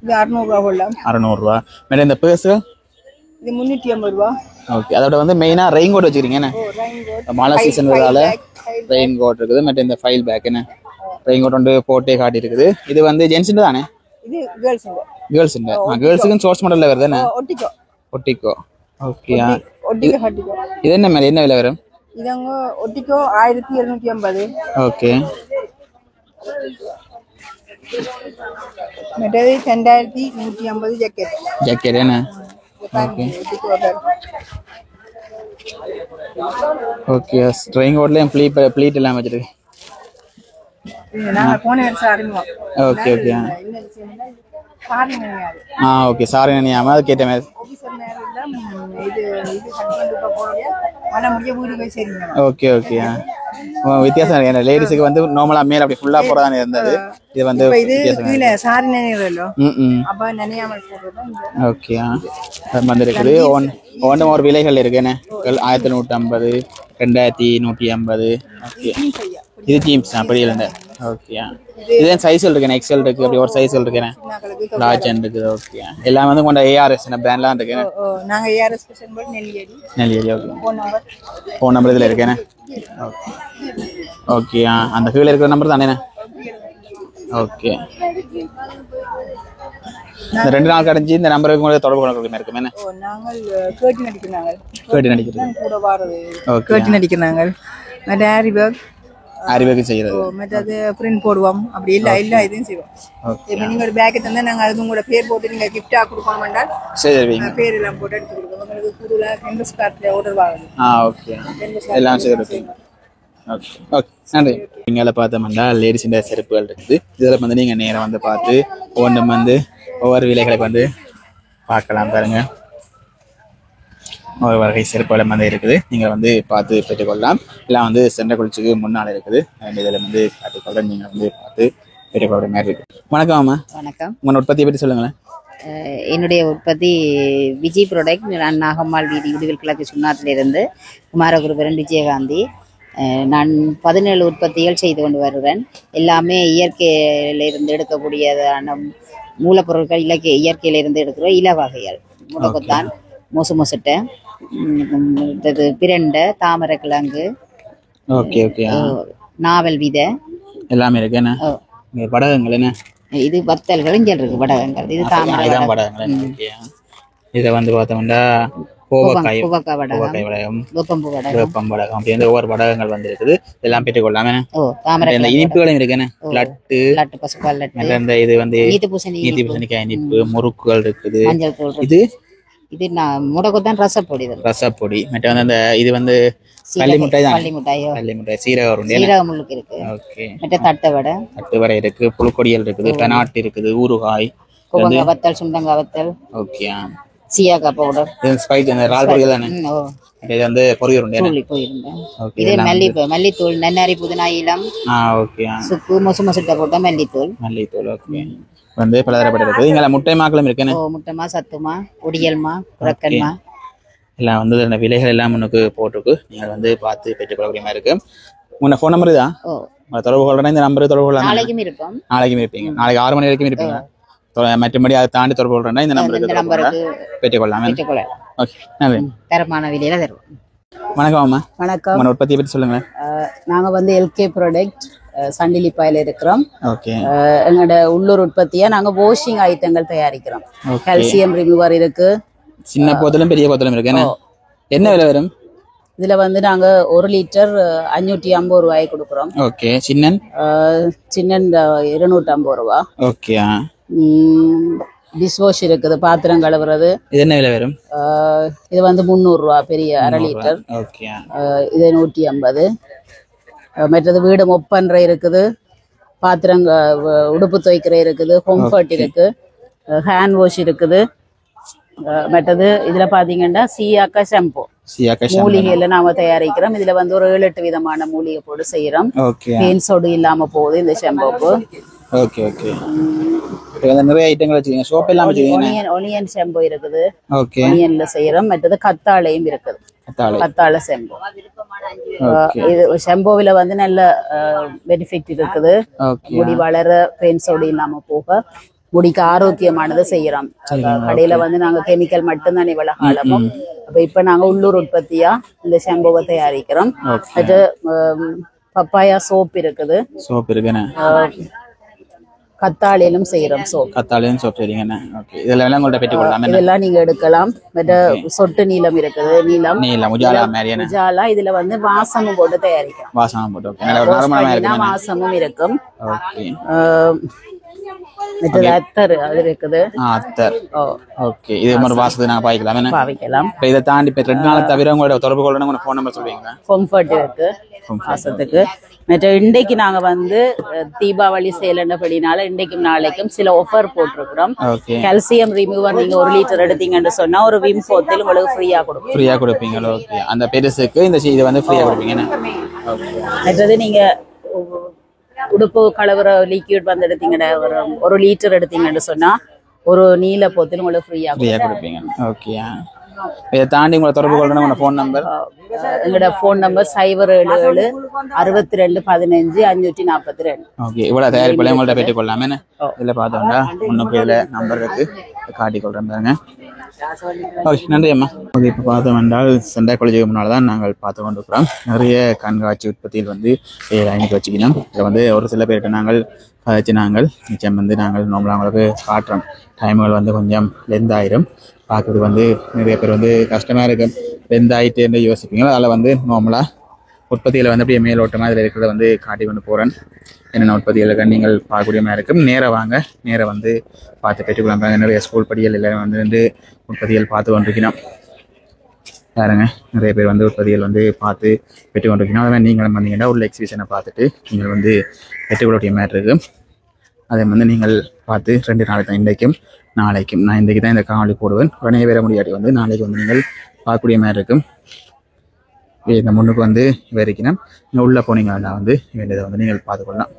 இது 600 ரூபாய் போடலாம். 600 ரூபாய். மேடம் இந்த பர்ஸ் இது 350 ரூபாய். ஓகே. அதோட வந்து மெயினா ரெயின் கோட் வச்சிருக்கீங்க என்ன? மழை சீசன்னால ரெயின் கோட் இருக்குது. மற்ற இந்த ஃபைல் பேக் என்ன? ரெயின் கோட் வந்து போட்டே காட்டி இருக்குது. இது வந்து ஜென்ஸ் தானே? இது கேர்ள்ஸ். கேர்ள்ஸ் இல்ல. கேர்ள்ஸ்க்கு ஷார்ட்ஸ் மாடல்ல வருது என்ன? ஒட்டிக்கோ. ஒட்டிக்கோ. ஓகே. ஒட்டிக்கோ ஹட்டிக்கோ. இது என்ன மேல என்ன விலை வரும்? இதங்க ஒட்டிக்கோ 1750. ஓகே. மற்றது 2150 ஜாக்கெட். ஜாக்கெட் என்ன? ஓகே. ஓகே. ரெயின் கோட்லயும் ப்ளீட் எல்லாம் வச்சிருக்கு. நாங்க போன வருஷம் ஆரம்பிச்சோம். ஓகே. ஓகே. ஓகே. சாரி நினையாம அது கேட்ட மாதிரி. ஓகே. ஓகே. வித்தியாசம் இருக்கு. லேடிஸுக்கு வந்து நார்மலா மேல அப்படி ஃபுல்லா போறதானே இருந்தது. இது வந்து ஓகே. வந்து இருக்குது. ஒன்றும் ஒரு விலைகள் இருக்கு என்ன? 1150 2150. ஓகே. இது ஜீன்ஸ் அப்படி இல்லை. ஓகே. இதுதான் சைஸ்கள் இருக்கு. எக்ஸ்எல் இருக்கு. அப்படி ஒரு சைஸ்கள் இருக்கு. லார்ஜ் இருக்குது. ஓகே. எல்லாம் வந்து கொண்ட ஏஆர்எஸ் பிராண்ட்லாம் இருக்கு. நாங்க ARS fashion world Nelliyadi. Nelliyadi. Okay. Phone number இதுல இருக்கேனே. ஓகே. ஓகே. அந்த கீழே இருக்கிற நம்பர் தானே? ஓகே. இந்த 2 நாள் கடைஞ்சி இந்த நம்பருக்கு கூட தொடர்பு கொள்ள இருக்குமே. நாங்கள் கேட்டி நடிக்கிறாங்க. கேட்டி நடிக்கிறது கூட வாரது. கேட்டி நடிக்கிறாங்க. மற்ற ஆரிபேக் செய்யறது. மற்றது பிரிண்ட் போடுவோம். அப்படி இல்ல இதையும் செய்வோம். இப்போ நீங்க ஒரு பேக் தந்தா நாங்க அதுவும் கூட பேர் போட்டு நீங்க கிஃப்டா கொடுக்கணும் என்றால் சரி பேர் எல்லாம் போட்டு எடுத்து கொடுப்போம். உங்களுக்கு கூடுதலா ஹெண்டர்ஸ் கார்ட்ல ஆர்டர் வாங்குது. ஓகே. எல்லாம் செய்யறது. ஓகே. ஓகே. நன்றி. இங்கே பார்த்தோம்னா லேடிஸின் செருப்புகள் இருக்குது. இதில் வந்து நீங்கள் நேரம் வந்து பார்த்து ஒவ்வொன்றும் வந்து ஒவ்வொரு விலைகளுக்கு வந்து பார்க்கலாம் பாருங்க. ஒரு வகை செருப்புகளும் வந்து இருக்குது. நீங்கள் வந்து பார்த்து பெற்றுக்கொள்ளலாம். எல்லாம் வந்து சென்ற குளிச்சுக்கு முன்னால் இருக்குது. இதில் வந்து காட்டிக்கொள்ள நீங்கள் வந்து பார்த்து பெற்றுக்கொள்ள மாதிரி இருக்குது. வணக்கம் அம்மா. வணக்கம். உங்களோட உற்பத்தியை பற்றி சொல்லுங்களேன். என்னுடைய உற்பத்தி விஜய் ப்ராடக்ட். நான் நாகம்மாள் வீதி விடுதல் கிழக்கு சுண்ணாத்திலிருந்து குமாரகுருபரன் விஜயகாந்தி. நான் 17 உற்பத்திகள் செய்து கொண்டு வருவேன். எல்லாமே இயற்கையிலிருந்து எடுக்கக்கூடியதான மூலப்பொருட்கள். இயற்கையிலிருந்து எடுக்கிற இல வகைகள். முடக்கத்தான், மொசுட்டை, பிரண்டை, தாமரை கிழங்கு, நாவல் விதை எல்லாமே இருக்கு. என்ன வடகங்கள்? என்ன இது வத்தல்கள் இங்கே இருக்கு. வடகங்கள் இது தாமரை வடகங்கள். இதை வந்து பார்த்தோம்னா கோவக்காய் வடகம், வேப்பம்பு வடகம், வேப்பம் வடகம் அப்படி வந்து ஒவ்வொரு வடகங்கள் வந்து இருக்குது. இதெல்லாம் பெற்றுக்கொள்ளாம இனிப்புகளும் இருக்கு. லட்டு, பசுப்பால் லட்டு, இது வந்து நீதி பூசணிக்காய் இனிப்பு, முறுக்குகள் இருக்குது. இது இது முடக்கத்தான் ரசப்பொடி. ரசப்பொடி. மற்ற வந்து அந்த இது வந்து பள்ளி மிட்டாய் தான். பள்ளி மிட்டாய் சீரக முள்ளுக்கு இருக்கு. ஓகே. மற்ற தட்டு வடை இருக்கு. புழுக்கொடியல் இருக்குது. பெனாட்டு இருக்குது. ஊறுகாய், வத்தல், சுண்டங்காய் வத்தல். ஓகே. சீயாக்காய் பவுடர், ஸ்பைஸ் அந்த ரால் பொடி தானே? இது வந்து பொரியுருண்டை. இது மல்லித்தூள், நன்னாரி, புதினா, இளம், ஓகே, சுக்கு, மொசுட்டை போட்ட மல்லித்தூள். ஓகே. வந்து பலதரப்பட்ட இருக்குது. இங்கே முட்டை மாக்களும் இருக்கு. முட்டைமா, சத்துமா, ஒடியல்மா, புறக்கன்மா எல்லாம் வந்து இந்த விலைகள் எல்லாம் முன்னுக்கு போட்டிருக்கு. நீங்கள் வந்து பார்த்து பெற்றுக்கொள்ளக்கூடிய மாதிரி இருக்கு. உங்க ஃபோன் நம்பர் தான் தொடர்பு கொள்றேன்னா இந்த நம்பருக்கு தொடர்பு கொள்ளலாம். நாளைக்கும் இருப்போம். நாளைக்கும் இருப்பீங்க. நாளைக்கு 6 மணி வரைக்கும் இருப்பீங்க. மற்றபடி அதை தாண்டி தொடர்பு கொள்றேன்னா இந்த நம்பருக்கு பெற்றுக்கொள்ளலாம். ஓகே, நன்றி. தரமான விலையில தருவோம். வணக்கம் அம்மா. வணக்கம். உங்களோட உற்பத்தியை பற்றி சொல்லுங்களேன். நாங்க வந்து எல்கே ப்ராடக்ட் சண்டிலிப்பாயில இருக்கிறோம். ஓகே. எங்களோட உள்ளூர் உற்பத்தியா நாங்க வாஷிங் ஐட்டங்கள் தயாரிக்கிறோம். கால்சியம் ரிமூவர் இருக்கு. சின்ன போத்தலும் பெரிய போத்தலும் இருக்கு. என்ன விலை வரும்? இதுல வந்து நாங்க 1 லிட்டர் 550 ரூபாய் கொடுக்குறோம். ஓகே. சின்னன் 250 ரூபா. ஓகே. டிஷ் வாஷ் இருக்குது, பாத்திரம் கழுவுறது. இது என்ன விலை வரும்? இது வந்து 300 ரூபா பெரிய 1/2 லிட்டர். ஓகே. இது 150. மற்றது வீடு மொப் பண்ற இருக்குது, பாத்திரம் உடுப்பு துவைக்கிற இருக்குது, கம்ஃபர்ட் இருக்கு, ஹேண்ட் வாஷ் இருக்குது. மற்றது இதுல பாத்தீங்கன்னா சியாக்கா ஷாம்பு மூலிகையில நாம தயாரிக்கிறோம். இதுல வந்து ஒரு 7-8 விதமான மூலிகை போட்டு செய்யறோம். பெயின் சொடு இல்லாம போகுது இந்த ஷாம்புக்கு. Okay okay. நிறைய ஐட்டங்கள் வச்சிருக்கீங்க. சோப் எல்லாம் வச்சிருக்கீங்க. ஒனியன் ஷாம்பு இருக்குது. ஓகே. ஒனியன்ல செய்யறோம். மற்றது கத்தாழையும் இருக்குது. கத்தாழை ஷாம்பு. இது ஷாம்புவில வந்து நல்ல பெனிஃபிட் இருக்குது. முடி வளர, பெயின் சொடு இல்லாம போக, முடிக்கு ஆரோக்கியமானது செய்யறோம். கடையில வந்து நாங்க கெமிக்கல் மட்டும்தான் இவ்வளவு காலமும். அப்ப இப்ப நாங்க உள்ளூர் உற்பத்தியா இந்த ஷாம்புவை தயாரிக்கிறோம். பப்பாயா சோப் இருக்குது. சோப் இருக்குண்ணே. கத்தாழையிலும் செய்யறோம் சோப். கத்தாழையும் சோப் செய்றீங்கண்ணே. ஓகே. இதெல்லாம் எல்லாம் உங்கள்ட்ட பெற்றுக்கொள்ளலாம். இதெல்லாம் நீங்க எடுக்கலாம். மற்ற சொட்டு நீலம் இருக்குது. நீலம் உஜாலா மாதிரியான உஜாலா. இதுல வந்து வாசமும் போட்டு தயாரிக்கிறோம். வாசமும் போட்டு. ஓகே. வாசமும் இருக்கும். ஓகே. அத்தர் அது இருக்குது. அத்தர். ஓகே. இது ஒரு வாசத்துக்கு நாங்க பாவிக்கலாம். பாவிக்கலாம். இதை தாண்டி 2 நாளை தவிர உங்களோட தொடர்பு கொள்ளணும். உங்க ஃபோன் நம்பர் சொல்றீங்களா? கம்ஃபர்ட் இருக்கு வாசத்துக்கு. மற்ற இன்றைக்கு நாங்க வந்து தீபாவளி சேலண்டபடினால இன்றைக்கும் நாளைக்கும் சில ஆஃபர் போட்டிருக்கிறோம். கால்சியம் ரிமூவர் நீங்க 1 லிட்டர் எடுத்தீங்கன்னு சொன்னா ஒரு விம் போத்தில் உங்களுக்கு ஃப்ரீயா கொடுப்போம். ஃப்ரீயா கொடுப்பீங்க. ஓகே. அந்த பெருசுக்கு இந்த இது வந்து ஃப்ரீயா கொடுப்பீங்க. மற்றது நீங்க உடுப்பு கலவர லிக்விட் வந்து எடுத்தீங்கன்னா 1 லிட்டர் எடுத்தீங்கன்னு சொன்னா ஒரு நீல போத்தில் உங்களுக்கு ஃப்ரீயா கொடுப்பீங்க. ஓகே. இதை தாண்டி உங்களை தொடர்பு கொள்ளணும். உங்க ஃபோன் நம்பர்? எங்களோட ஃபோன் நம்பர் 077 62 15 542. ஓகே. இவ்வளவு தயாரிப்புல உங்கள்ட்ட பெற்றுக்கொள்ளாமே. இதுல பார்த்தோம்னா முன்னுக்கு இதுல நம்பர் இருக்கு, காட்டி கொள்றேன் பாருங்க. ஓகே, நன்றி அம்மா. ஓகே. இப்போ பார்த்தோம் என்றால் சென்டா காலேஜுக்கு முன்னால் தான் நாங்கள் பார்த்து கொண்டிருக்கிறோம். நிறைய கண்காட்சி உற்பத்தியில் வந்து லைனுக்கு வச்சுக்கணும். இதை வந்து ஒரு சில பேர்கிட்ட நாங்கள் கதைச்சு நிச்சயம் வந்து நாங்கள் நம்மள அவங்களுக்கு காட்டுறோம். டைமுகள் வந்து கொஞ்சம் லென்த் ஆயிரும். பார்க்குறது வந்து நிறைய பேர் வந்து கஷ்டமாக இருக்கும். லென்த் ஆகிட்டேன்னு யோசிப்பீங்க. அதில் வந்து நார்மலாக உற்பத்தியில் வந்து அப்படியே மேலோட்டமாக இதில் இருக்கிறத வந்து காட்டி கொண்டு போகிறேன். என்னென்ன உற்பத்திகளுக்கு நீங்கள் பார்க்கக்கூடிய மாதிரி இருக்கும். நேராக வாங்க, நேராக வந்து பார்த்து பெற்றுக்கொள்ளாங்க. நிறைய ஸ்கூல் படிகள் எல்லாம் வந்து உற்பத்திகள் பார்த்து கொண்டிருக்கணும். பாருங்க, நிறைய பேர் வந்து உற்பத்திகள் வந்து பார்த்து பெற்றுக்கொண்டிருக்கணும். அதே மாதிரி நீங்களும் வந்தீங்கன்னா உள்ள எக்ஸிபிஷனை பார்த்துட்டு நீங்கள் வந்து பெற்றுக்கொள்ளக்கூடிய மாதிரி இருக்கும். அதை வந்து நீங்கள் பார்த்து 2 நாளைக்கு தான், இன்றைக்கும் நாளைக்கும். நான் இன்றைக்கு தான் இந்த காணொலி போடுவேன். உடனே வேற முடியாட்டி வந்து நாளைக்கு வந்து நீங்கள் பார்க்கக்கூடிய மாதிரி இருக்கும். இந்த முன்னுக்கு வந்து வரைக்கணும். நீங்கள் உள்ளே போனீங்கன்னா வந்து இதை வந்து நீங்கள் பார்த்துக்கொள்ளலாம்.